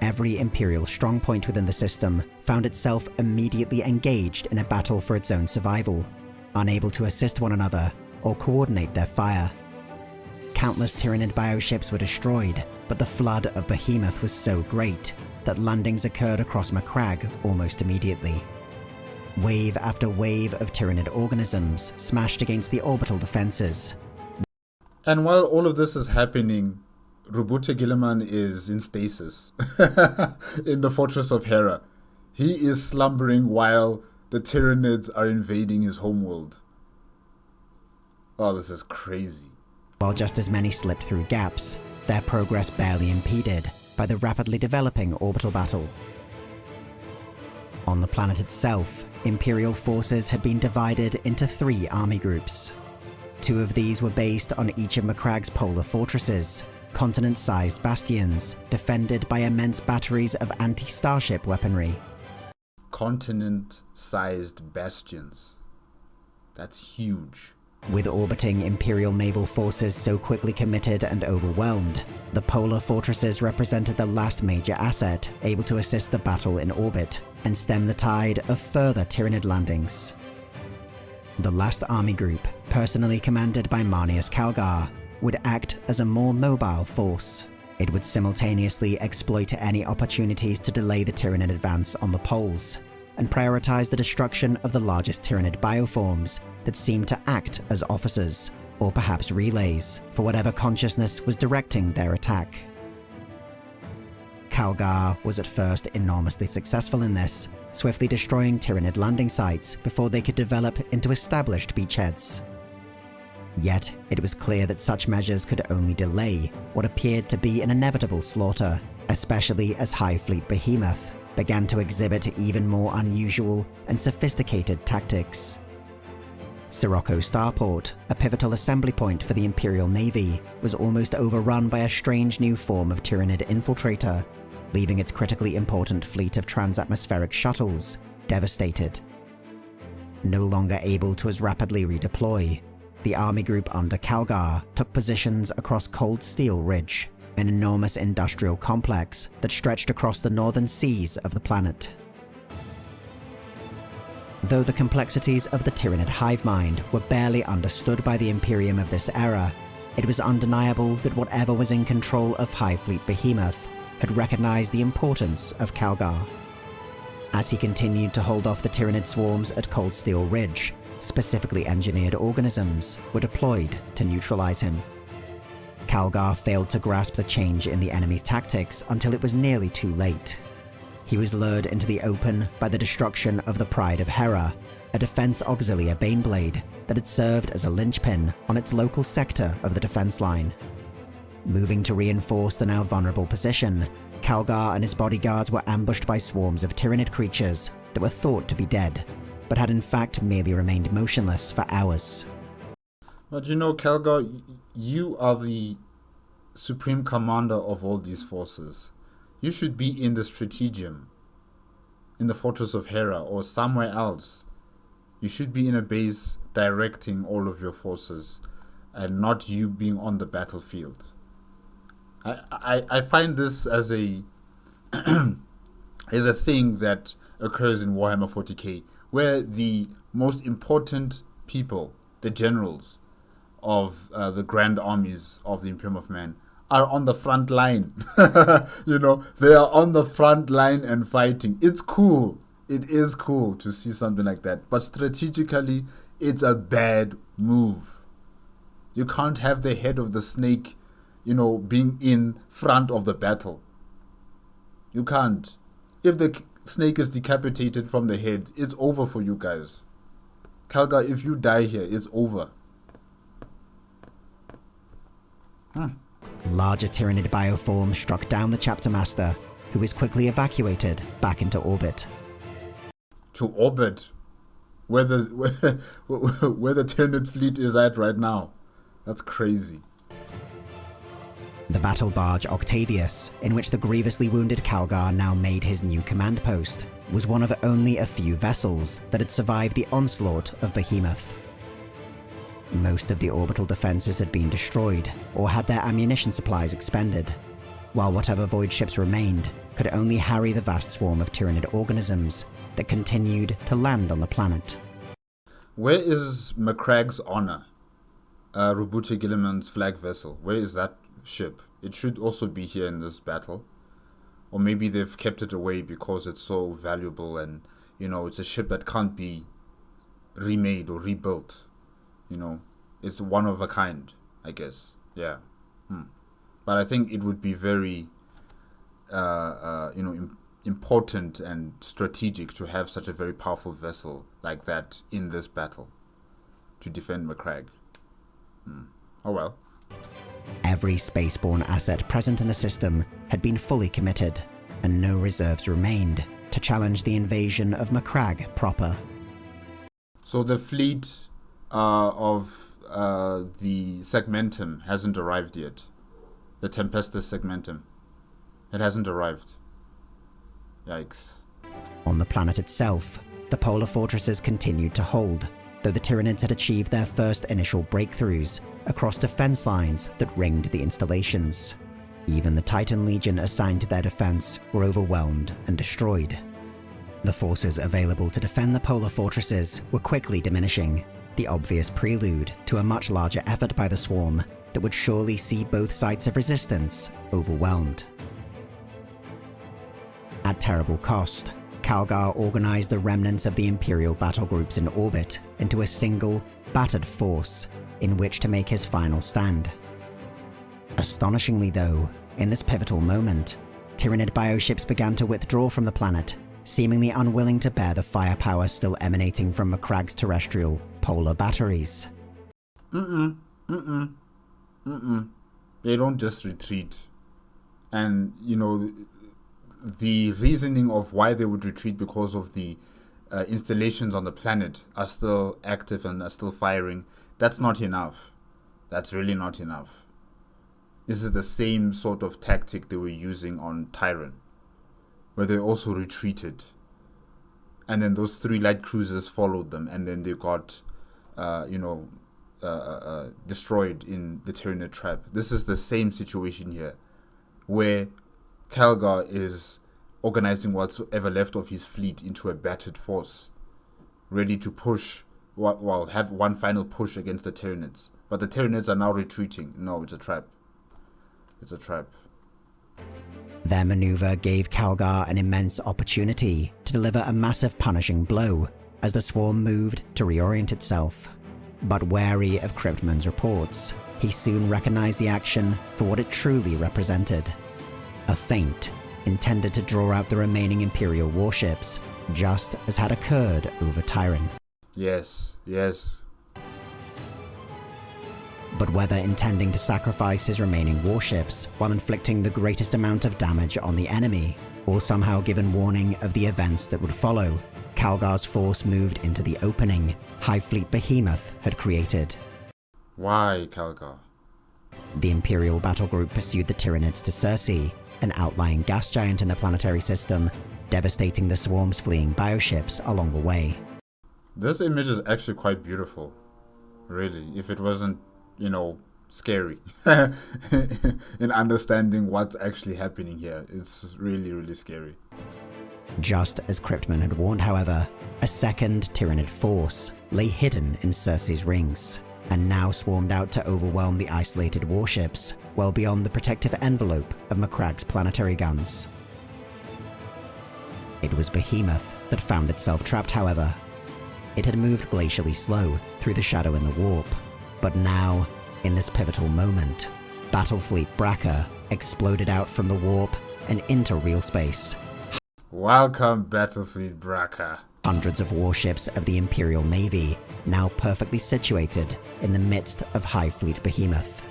S3: Every Imperial strongpoint within the system found itself immediately engaged in a battle for its own survival, unable to assist one another or coordinate their fire. Countless Tyranid bioships were destroyed, but the flood of Behemoth was so great that landings occurred across Macragge almost immediately. Wave after wave of Tyranid organisms smashed against the orbital defenses.
S1: And while all of this is happening, Rabute Gilliman is in stasis in the Fortress of Hera. He is slumbering while the Tyranids are invading his homeworld. Oh, this is crazy.
S3: While just as many slipped through gaps, their progress barely impeded by the rapidly developing orbital battle. On the planet itself, Imperial forces had been divided into 3 army groups. 2 of these were based on each of Macragge's polar fortresses, continent-sized bastions, defended by immense batteries of anti-starship weaponry.
S1: Continent-sized bastions. That's huge.
S3: With orbiting Imperial naval forces so quickly committed and overwhelmed, the polar fortresses represented the last major asset able to assist the battle in orbit and stem the tide of further Tyranid landings. The last army group, personally commanded by Marneus Calgar, would act as a more mobile force. It would simultaneously exploit any opportunities to delay the Tyranid advance on the poles, and prioritize the destruction of the largest Tyranid bioforms that seemed to act as officers, or perhaps relays, for whatever consciousness was directing their attack. Calgar was at first enormously successful in this, swiftly destroying Tyranid landing sites before they could develop into established beachheads. Yet, it was clear that such measures could only delay what appeared to be an inevitable slaughter, especially as Hive Fleet Behemoth began to exhibit even more unusual and sophisticated tactics. Sirocco Starport, a pivotal assembly point for the Imperial Navy, was almost overrun by a strange new form of Tyranid infiltrator, leaving its critically important fleet of transatmospheric shuttles devastated. No longer able to as rapidly redeploy, the army group under Calgar took positions across Cold Steel Ridge, an enormous industrial complex that stretched across the northern seas of the planet. Though the complexities of the Tyranid hive mind were barely understood by the Imperium of this era, it was undeniable that whatever was in control of Hive Fleet Behemoth had recognized the importance of Calgar. As he continued to hold off the Tyranid swarms at Cold Steel Ridge, specifically engineered organisms were deployed to neutralize him. Calgar failed to grasp the change in the enemy's tactics until it was nearly too late. He was lured into the open by the destruction of the Pride of Hera, a defense auxiliary Baneblade that had served as a linchpin on its local sector of the defense line. Moving to reinforce the now vulnerable position, Calgar and his bodyguards were ambushed by swarms of Tyranid creatures that were thought to be dead, but had in fact merely remained motionless for hours.
S1: But you know, Calgar, you are the supreme commander of all these forces. You should be in the Strategium, in the Fortress of Hera, or somewhere else. You should be in a base directing all of your forces, and not you being on the battlefield. I find this as a as a thing that occurs in Warhammer 40k, where the most important people, the generals of the grand armies of the Imperium of Man, are on the front line. You know, they are on the front line and fighting. It's cool. It is cool to see something like that. But strategically, it's a bad move. You can't have the head of the snake, you know, being in front of the battle. You can't. If the snake is decapitated from the head, it's over for you guys. Calgar, if you die here, it's over.
S3: Larger Tyranid bioforms struck down the Chapter Master, who was quickly evacuated back into orbit.
S1: To orbit? Where the Tyranid fleet is at right now. That's crazy.
S3: The battle barge Octavius, in which the grievously wounded Calgar now made his new command post, was one of only a few vessels that had survived the onslaught of Behemoth. Most of the orbital defenses had been destroyed, or had their ammunition supplies expended, while whatever void ships remained could only harry the vast swarm of Tyranid organisms that continued to land on the planet.
S1: Where is Macragge's honor? Robute Gilliman's flag vessel. Where is that ship? It should also be here in this battle. Or maybe they've kept it away because it's so valuable and, you know, it's a ship that can't be remade or rebuilt. You know, it's one of a kind, I guess. Yeah. But I think it would be very, important and strategic to have such a very powerful vessel like that in this battle to defend Macragge. Oh well.
S3: Every spaceborne asset present in the system had been fully committed, and no reserves remained to challenge the invasion of Macragge proper.
S1: So the fleet of the Segmentum hasn't arrived yet. The Tempestus Segmentum. It hasn't arrived. Yikes.
S3: On the planet itself, the polar fortresses continued to hold, though the Tyranids had achieved their first initial breakthroughs across defense lines that ringed the installations. Even the Titan Legion assigned to their defense were overwhelmed and destroyed. The forces available to defend the polar fortresses were quickly diminishing, the obvious prelude to a much larger effort by the Swarm that would surely see both sides of resistance overwhelmed. At terrible cost, Calgar organized the remnants of the Imperial battle groups in orbit into a single, battered force in which to make his final stand. Astonishingly though, in this pivotal moment, Tyranid bioships began to withdraw from the planet, seemingly unwilling to bear the firepower still emanating from Macragg's terrestrial polar batteries.
S1: They don't just retreat. And, you know, the reasoning of why they would retreat because of the installations on the planet are still active and are still firing. That's not enough. That's really not enough. This is the same sort of tactic they were using on Tyran, where they also retreated. And then those 3 light cruisers followed them, and then they got, destroyed in the Tyranid trap. This is the same situation here, where Calgar is organizing what's ever left of his fleet into a battered force, ready to push, have one final push against the Tyranids. But the Tyranids are now retreating. No, it's a trap. It's a trap.
S3: Their maneuver gave Calgar an immense opportunity to deliver a massive punishing blow as the Swarm moved to reorient itself. But wary of Cryptman's reports, he soon recognized the action for what it truly represented. A feint intended to draw out the remaining Imperial warships, just as had occurred over Tyran.
S1: Yes.
S3: But whether intending to sacrifice his remaining warships while inflicting the greatest amount of damage on the enemy, or somehow given warning of the events that would follow, Calgar's force moved into the opening Hive Fleet Behemoth had created.
S1: Why, Calgar?
S3: The Imperial battle group pursued the Tyranids to Circe, an outlying gas giant in the planetary system, devastating the Swarm's fleeing bioships along the way.
S1: This image is actually quite beautiful, really, if it wasn't, scary in understanding what's actually happening here. It's really, really scary.
S3: Just as Cryptman had warned, however, a second Tyranid force lay hidden in Circe's rings, and now swarmed out to overwhelm the isolated warships, well beyond the protective envelope of Macragg's planetary guns. It was Behemoth that found itself trapped, however. It had moved glacially slow through the shadow in the warp, but now, in this pivotal moment, Battlefleet Bracca exploded out from the warp and into real space.
S1: Welcome, Battlefleet Bracca.
S3: Hundreds of warships of the Imperial Navy, now perfectly situated in the midst of Hive Fleet Behemoth.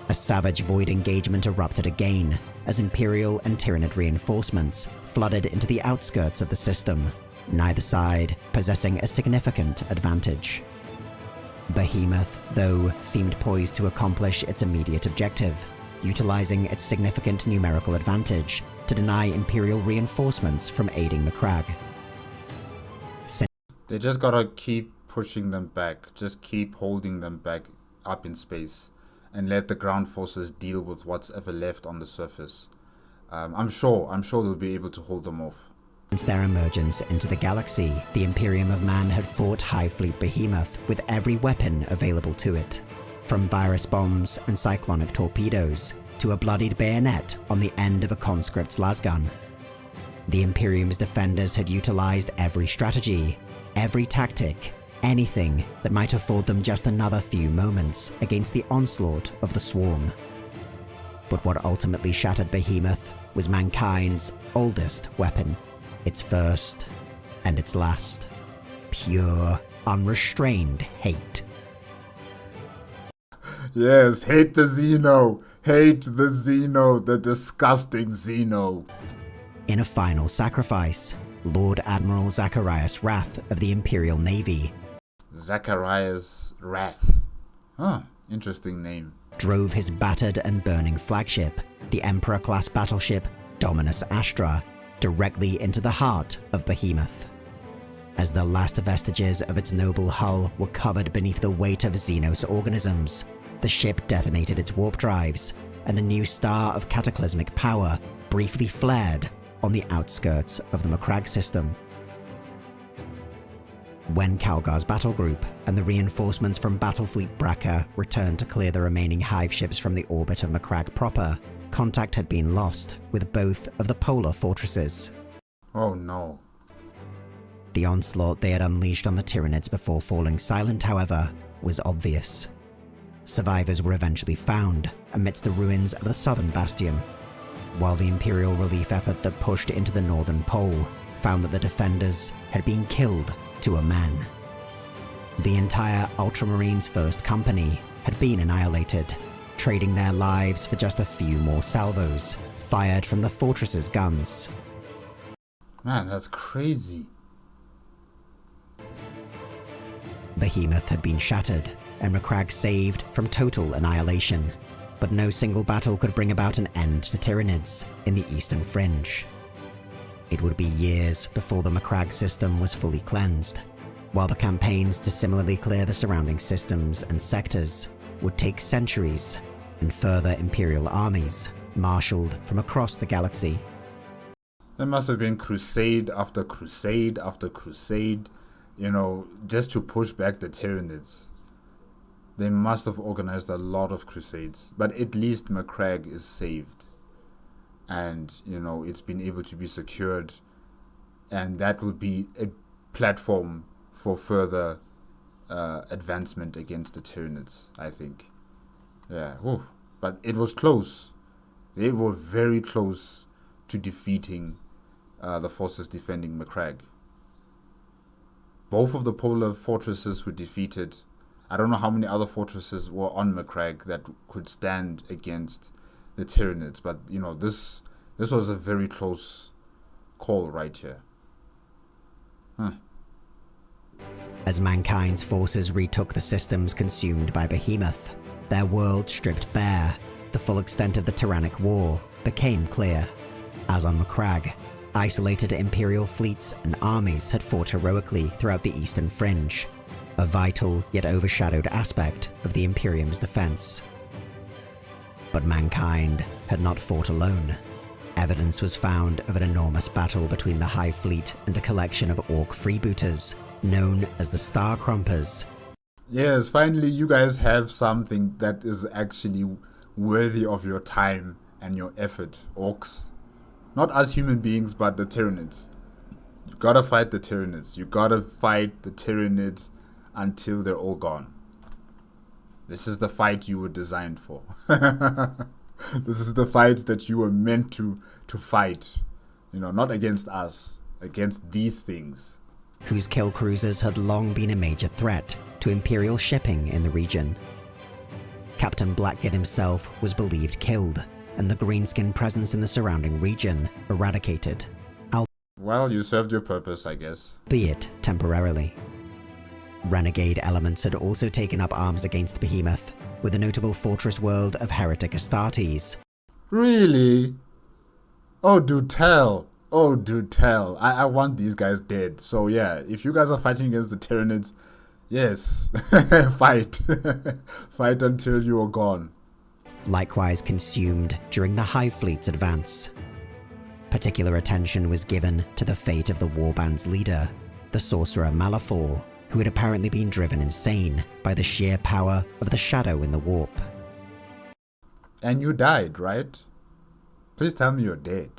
S3: A savage void engagement erupted again as Imperial and Tyranid reinforcements flooded into the outskirts of the system, neither side possessing a significant advantage. Behemoth, though, seemed poised to accomplish its immediate objective, utilizing its significant numerical advantage to deny Imperial reinforcements from aiding Macragge.
S1: They just gotta keep pushing them back, just keep holding them back up in space, and let the ground forces deal with what's ever left on the surface. I'm sure they'll be able to hold them off.
S3: Since their emergence into the galaxy, the Imperium of Man had fought Hive Fleet Behemoth with every weapon available to it, from virus bombs and cyclonic torpedoes to a bloodied bayonet on the end of a conscript's lasgun. The Imperium's defenders had utilized every strategy, every tactic, anything that might afford them just another few moments against the onslaught of the Swarm. But what ultimately shattered Behemoth was mankind's oldest weapon. Its first and its last. Pure, unrestrained hate.
S1: Yes, hate the Xeno! Hate the Xeno, the disgusting Xeno!
S3: In a final sacrifice, Lord Admiral Zacharias Wrath of the Imperial Navy,
S1: Zacharias Wrath. Huh, interesting name.
S3: drove his battered and burning flagship, the Emperor-class battleship Dominus Astra, directly into the heart of Behemoth. As the last vestiges of its noble hull were covered beneath the weight of Xenos organisms, the ship detonated its warp drives, and a new star of cataclysmic power briefly flared on the outskirts of the Macragge system. When Calgar's battle group and the reinforcements from Battlefleet Bracca returned to clear the remaining hive ships from the orbit of Macragge proper, contact had been lost with both of the polar fortresses.
S1: Oh no.
S3: The onslaught they had unleashed on the Tyranids before falling silent, however, was obvious. Survivors were eventually found amidst the ruins of the southern bastion, while the Imperial relief effort that pushed into the northern pole found that the defenders had been killed to a man. The entire Ultramarines First Company had been annihilated, trading their lives for just a few more salvos, fired from the fortress's guns.
S1: Man, that's crazy.
S3: Behemoth had been shattered, and Macragge saved from total annihilation, but no single battle could bring about an end to Tyranids in the eastern fringe. It would be years before the Macragge system was fully cleansed, while the campaigns to similarly clear the surrounding systems and sectors would take centuries, and further Imperial armies marshaled from across the galaxy.
S1: There must have been crusade after crusade after crusade, just to push back the Tyranids. They must have organized a lot of crusades, but at least Macragge is saved. And, it's been able to be secured, and that will be a platform for further advancement against the Tyranids, I think. Yeah, but it was close. They were very close to defeating the forces defending Macragge. Both of the polar fortresses were defeated. I don't know how many other fortresses were on Macragge that could stand against the Tyranids, but this was a very close call right here.
S3: As mankind's forces retook the systems consumed by Behemoth, their world stripped bare, the full extent of the Tyrannic war became clear. As on Macragge, isolated Imperial fleets and armies had fought heroically throughout the eastern fringe, a vital yet overshadowed aspect of the Imperium's defense. But mankind had not fought alone. Evidence was found of an enormous battle between the Hive Fleet and a collection of Orc freebooters, known as the Star Crumpers.
S1: Yes, finally you guys have something that is actually worthy of your time and your effort, Orcs. Not us human beings, but the Tyranids. You gotta fight the Tyranids. You gotta fight the Tyranids until they're all gone. This is the fight you were designed for. This is the fight that you were meant to fight. Not against us, against these things.
S3: Whose kill cruisers had long been a major threat to Imperial shipping in the region. Captain Blackgate himself was believed killed, and the greenskin presence in the surrounding region eradicated.
S1: Well, you served your purpose, I guess.
S3: Albeit temporarily. Renegade elements had also taken up arms against Behemoth, with the notable fortress world of Heretic Astartes.
S1: Really? Oh, do tell. Oh, do tell. I want these guys dead. So yeah, if you guys are fighting against the Tyranids, yes, fight. Fight until you are gone.
S3: Likewise consumed during the Hive Fleet's advance. Particular attention was given to the fate of the Warband's leader, the sorcerer Malafor, who had apparently been driven insane by the sheer power of the shadow in the warp.
S1: And you died, right? Please tell me you're dead.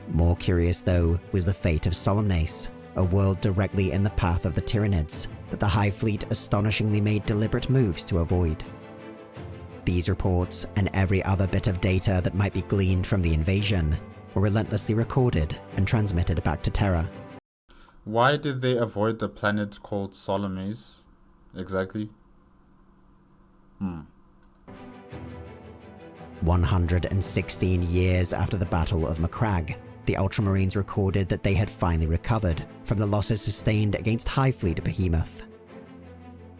S3: More curious, though, was the fate of Solemnace, a world directly in the path of the Tyranids that the Hive Fleet astonishingly made deliberate moves to avoid. These reports, and every other bit of data that might be gleaned from the invasion, were relentlessly recorded and transmitted back to Terra.
S1: Why did they avoid the planet called Solemnace? Exactly?
S3: 116 years after the Battle of Macragge, the Ultramarines recorded that they had finally recovered from the losses sustained against High Fleet Behemoth.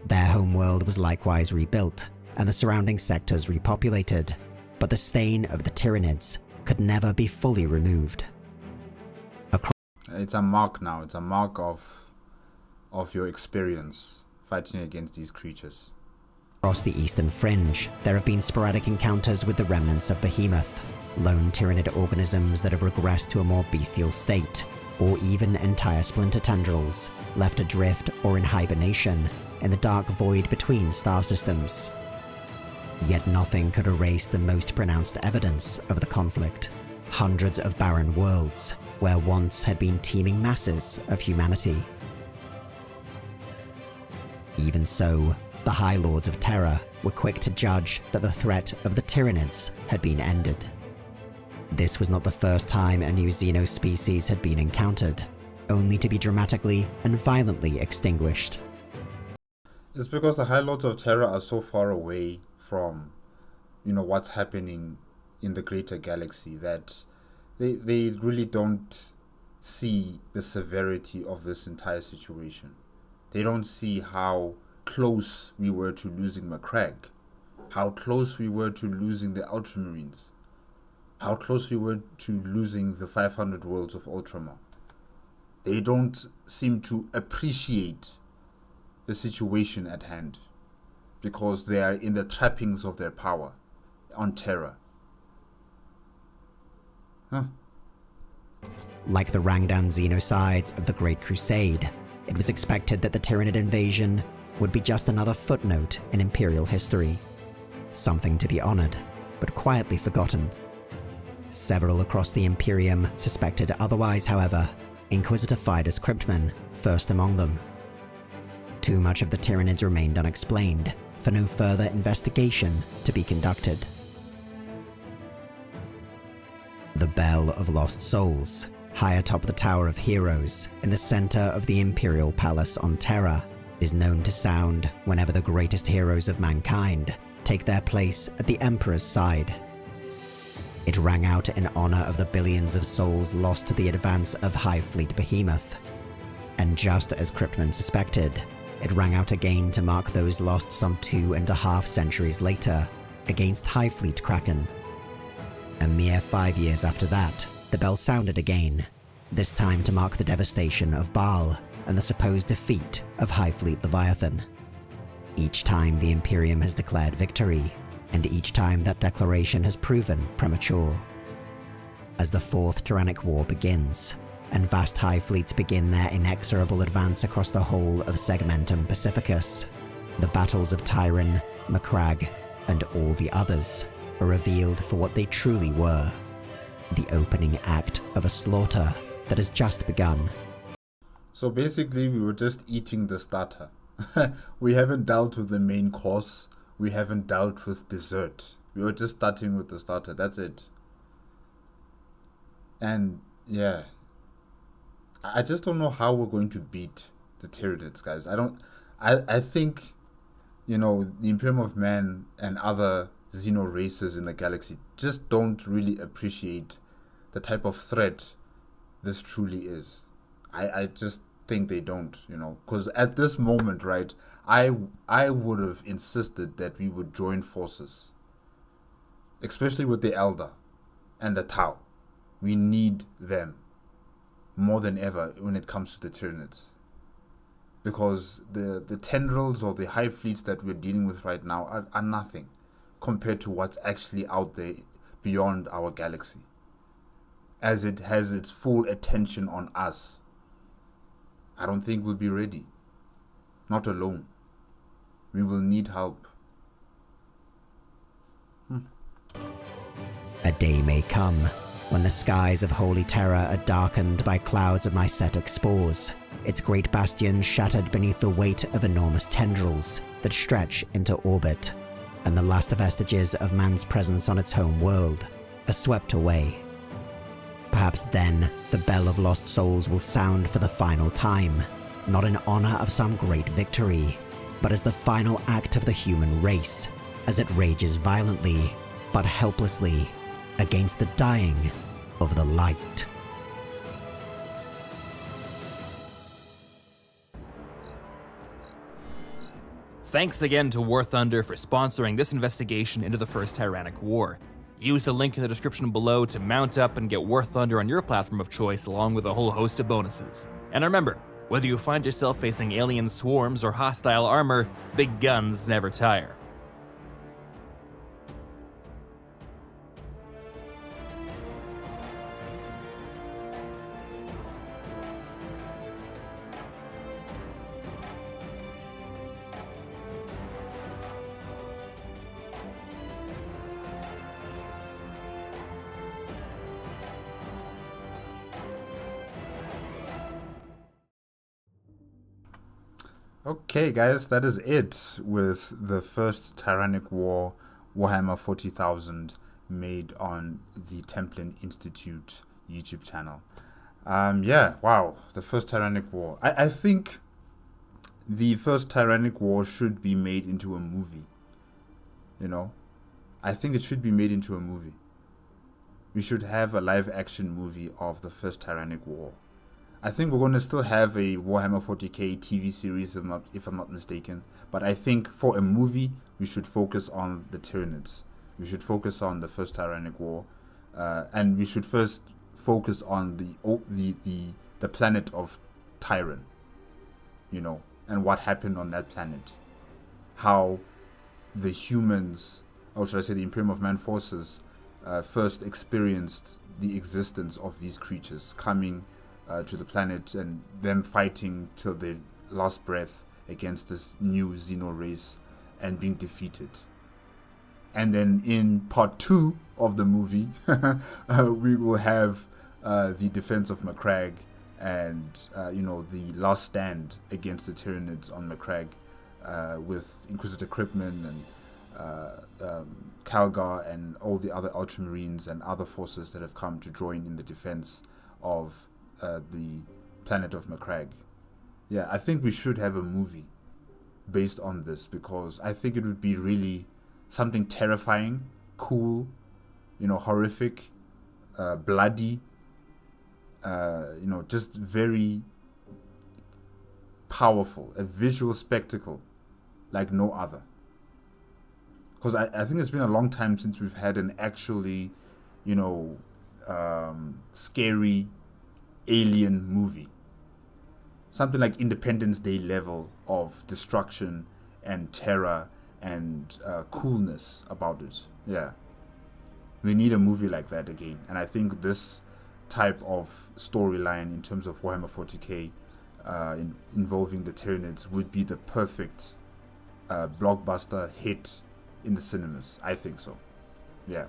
S3: Their homeworld was likewise rebuilt, and the surrounding sectors repopulated, but the stain of the Tyranids could never be fully removed.
S1: It's a mark now. It's a mark of your experience fighting against these creatures.
S3: Across the eastern fringe, there have been sporadic encounters with the remnants of Behemoth, lone Tyranid organisms that have regressed to a more bestial state, or even entire splinter tendrils, left adrift or in hibernation in the dark void between star systems. Yet nothing could erase the most pronounced evidence of the conflict. Hundreds of barren worlds, where once had been teeming masses of humanity. Even so, the High Lords of Terra were quick to judge that the threat of the Tyranids had been ended. This was not the first time a new xenospecies had been encountered, only to be dramatically and violently extinguished.
S1: It's because the High Lords of Terra are so far away from, what's happening in the greater galaxy that they really don't see the severity of this entire situation. They don't see how close we were to losing Macragge, how close we were to losing the Ultramarines, how close we were to losing the 500 worlds of Ultramar. They don't seem to appreciate the situation at hand because they are in the trappings of their power on Terra.
S3: Like the Rangdan xenocides of the Great Crusade, it was expected that the Tyranid invasion would be just another footnote in Imperial history. Something to be honored, but quietly forgotten. Several across the Imperium suspected otherwise, however, Inquisitor Fidus Cryptman first among them. Too much of the Tyranids remained unexplained, for no further investigation to be conducted. The Bell of Lost Souls, high atop the Tower of Heroes, in the center of the Imperial Palace on Terra, is known to sound whenever the greatest heroes of mankind take their place at the Emperor's side. It rang out in honor of the billions of souls lost to the advance of High Fleet Behemoth. And just as Cryptman suspected, it rang out again to mark those lost some 2.5 centuries later against High Fleet Kraken. A mere 5 years after that, the bell sounded again, this time to mark the devastation of Baal and the supposed defeat of High Fleet Leviathan. Each time the Imperium has declared victory, and each time that declaration has proven premature. As the Fourth Tyrannic War begins, and vast High Fleets begin their inexorable advance across the whole of Segmentum Pacificus, the battles of Tyran, Macragge, and all the others are revealed for what they truly were. The opening act of a slaughter that has just begun.
S1: So basically we were just eating the starter. We haven't dealt with the main course. We haven't dealt with dessert. We were just starting with the starter. That's it. And yeah, I just don't know how we're going to beat the Tyranids, guys. I think, the Imperium of Man and other Xeno races in the galaxy just don't really appreciate the type of threat this truly is. I just think they don't, because at this moment, right, I would have insisted that we would join forces, especially with the Elder and the Tau. We need them more than ever when it comes to the Tyranids, because the tendrils of the High Fleets that we're dealing with right now are nothing compared to what's actually out there beyond our galaxy, as it has its full attention on us. I don't think we'll be ready. Not alone. We will need help.
S3: A day may come when the skies of Holy Terra are darkened by clouds of mycetic spores, its great bastions shattered beneath the weight of enormous tendrils that stretch into orbit, and the last vestiges of man's presence on its home world are swept away. Perhaps then, the Bell of Lost Souls will sound for the final time, not in honor of some great victory, but as the final act of the human race, as it rages violently but helplessly against the dying of the light.
S2: Thanks again to War Thunder for sponsoring this investigation into the First Tyrannic War. Use the link in the description below to mount up and get War Thunder on your platform of choice, along with a whole host of bonuses. And remember, whether you find yourself facing alien swarms or hostile armor, big guns never tire.
S1: Okay, guys, that is it with the first Tyrannic War, Warhammer 40,000, made on the Templin Institute YouTube channel. Yeah, wow, the first Tyrannic War. I think the first Tyrannic War should be made into a movie. You know, I think it should be made into a movie. We should have a live-action movie of the first Tyrannic War. I think we're going to still have a Warhammer 40k TV series, if I'm not mistaken. But I think for a movie, we should focus on the Tyranids. We should focus on the first Tyrannic War, and we should first focus on the planet of Tyran. You know, and what happened on that planet. How the humans, or should I say, the Imperium of Man forces, first experienced the existence of these creatures coming to the planet and them fighting till they lost breath against this new Xeno race and being defeated. And then in part 2 of the movie, we will have the defense of Macragge and the last stand against the Tyranids on Macragge, with Inquisitor Kripman and Calgar and all the other Ultramarines and other forces that have come to join in the defense of the planet of Macragge. Yeah, I think we should have a movie based on this, because I think it would be really something terrifying, cool, horrific, bloody, just very powerful, a visual spectacle like no other. Because I think it's been a long time since we've had an actually, scary alien movie. Something like Independence Day level of destruction and terror and coolness about it. Yeah. We need a movie like that again. And I think this type of storyline in terms of Warhammer 40k involving the Tyranids would be the perfect blockbuster hit in the cinemas. I think so. Yeah.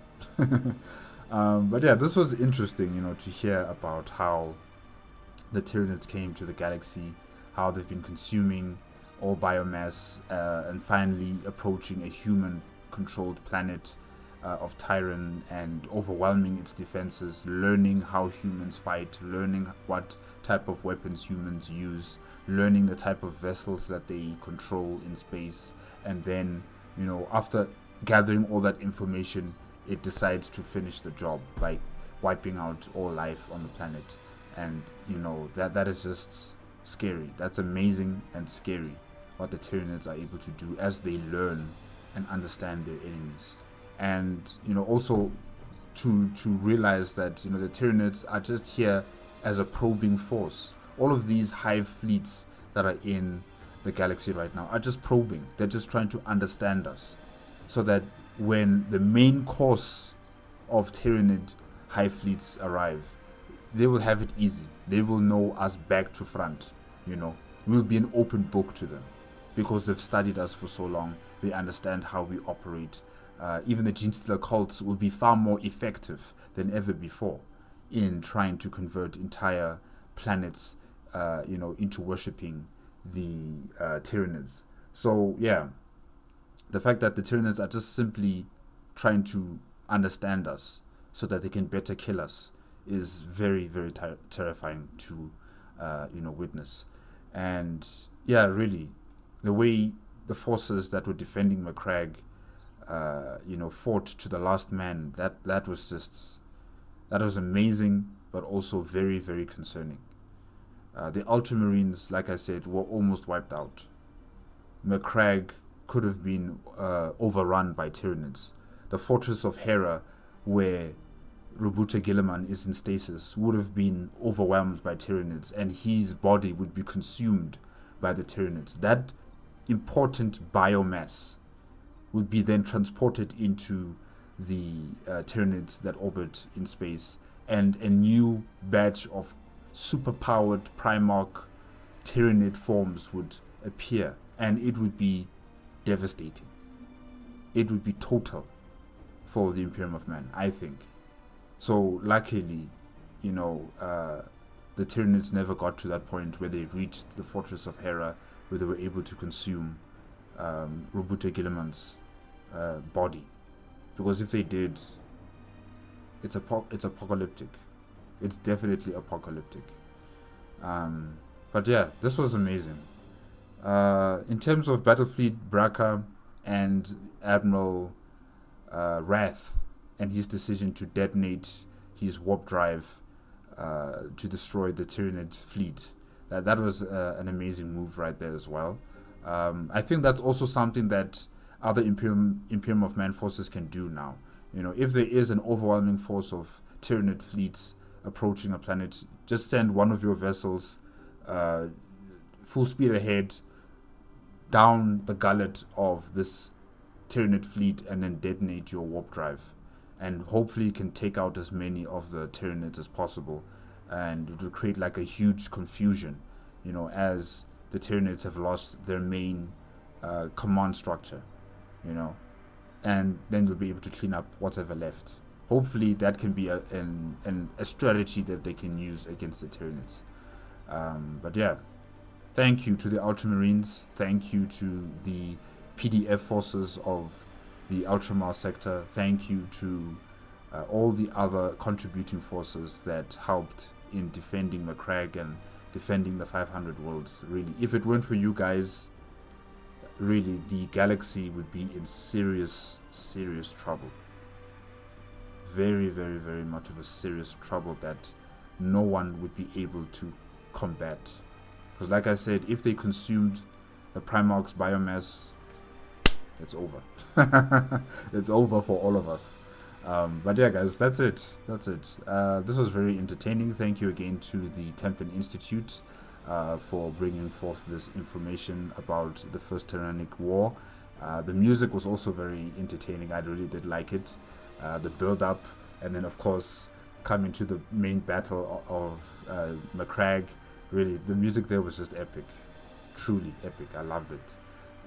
S1: But yeah, this was interesting, to hear about how the Tyranids came to the galaxy, how they've been consuming all biomass, and finally approaching a human-controlled planet of Tyran and overwhelming its defenses, learning how humans fight, learning what type of weapons humans use, learning the type of vessels that they control in space, and then, after gathering all that information, it decides to finish the job by wiping out all life on the planet. And that is just scary. That's amazing and scary what the Tyranids are able to do as they learn and understand their enemies. And also to realize that the Tyranids are just here as a probing force. All of these hive fleets that are in the galaxy right now are just probing. They're just trying to understand us, so that when the main course of Tyranid hive fleets arrive, they will have it easy. They will know us back to front. We'll be an open book to them, because they've studied us for so long. They understand how we operate. Even the Genestealer cults will be far more effective than ever before in trying to convert entire planets, into worshipping the Tyranids. So yeah, the fact that the Tyranids are just simply trying to understand us so that they can better kill us is very, very terrifying to witness. And yeah, really, the way the forces that were defending Macragge fought to the last man. That was amazing, but also very, very concerning. The Ultramarines, like I said, were almost wiped out. Macragge could have been overrun by Tyranids. The fortress of Hera, where Robuta Guilliman is in stasis, would have been overwhelmed by Tyranids, and his body would be consumed by the Tyranids. That important biomass would be then transported into the Tyranids that orbit in space, and a new batch of superpowered Primarch Tyranid forms would appear, and it would be devastating. It would be total for the Imperium of Man, I think. So luckily, the Tyranids never got to that point where they reached the Fortress of Hera, where they were able to consume Robuta Guilliman's body. Because if they did, it's apocalyptic. It's definitely apocalyptic. But yeah, this was amazing. In terms of Battlefleet Bracca and Admiral Wrath and his decision to detonate his warp drive to destroy the Tyranid fleet, that was an amazing move right there as well. I think that's also something that other Imperium of Man forces can do now. If there is an overwhelming force of Tyranid fleets approaching a planet, just send one of your vessels full speed ahead down the gullet of this Tyranid fleet and then detonate your warp drive, and hopefully you can take out as many of the Tyranids as possible, and it will create like a huge confusion, as the Tyranids have lost their main command structure, and then you'll be able to clean up whatever left. Hopefully that can be a strategy that they can use against the Tyranids. But yeah, thank you to the Ultramarines, thank you to the PDF forces of the Ultramar sector, thank you to all the other contributing forces that helped in defending Macragge and defending the 500 worlds. Really, if it weren't for you guys, really the galaxy would be in serious trouble. Very, very, very much of a serious trouble that no one would be able to combat. Because like I said, if they consumed the Primarch's biomass, it's over. It's over for all of us. But yeah, guys, that's it. This was very entertaining. Thank you again to the Templin Institute for bringing forth this information about the First Tyrannic War. The music was also very entertaining. I really did like it. The build-up, and then of course coming to the main battle of Macragge. Really, the music there was just epic. Truly epic. I loved it.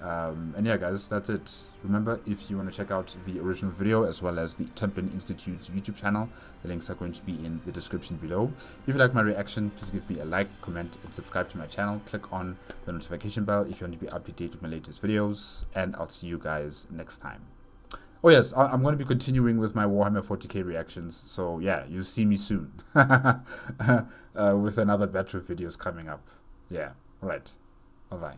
S1: And yeah, guys, that's it. Remember, if you want to check out the original video as well as the Templin Institute's YouTube channel, the links are going to be in the description below. If you like my reaction, please give me a like, comment, and subscribe to my channel. Click on the notification bell if you want to be up to date with my latest videos, and I'll see you guys next time. Oh yes, I'm going to be continuing with my Warhammer 40k reactions, so yeah, you'll see me soon with another batch of videos coming up. Yeah, alright, bye bye.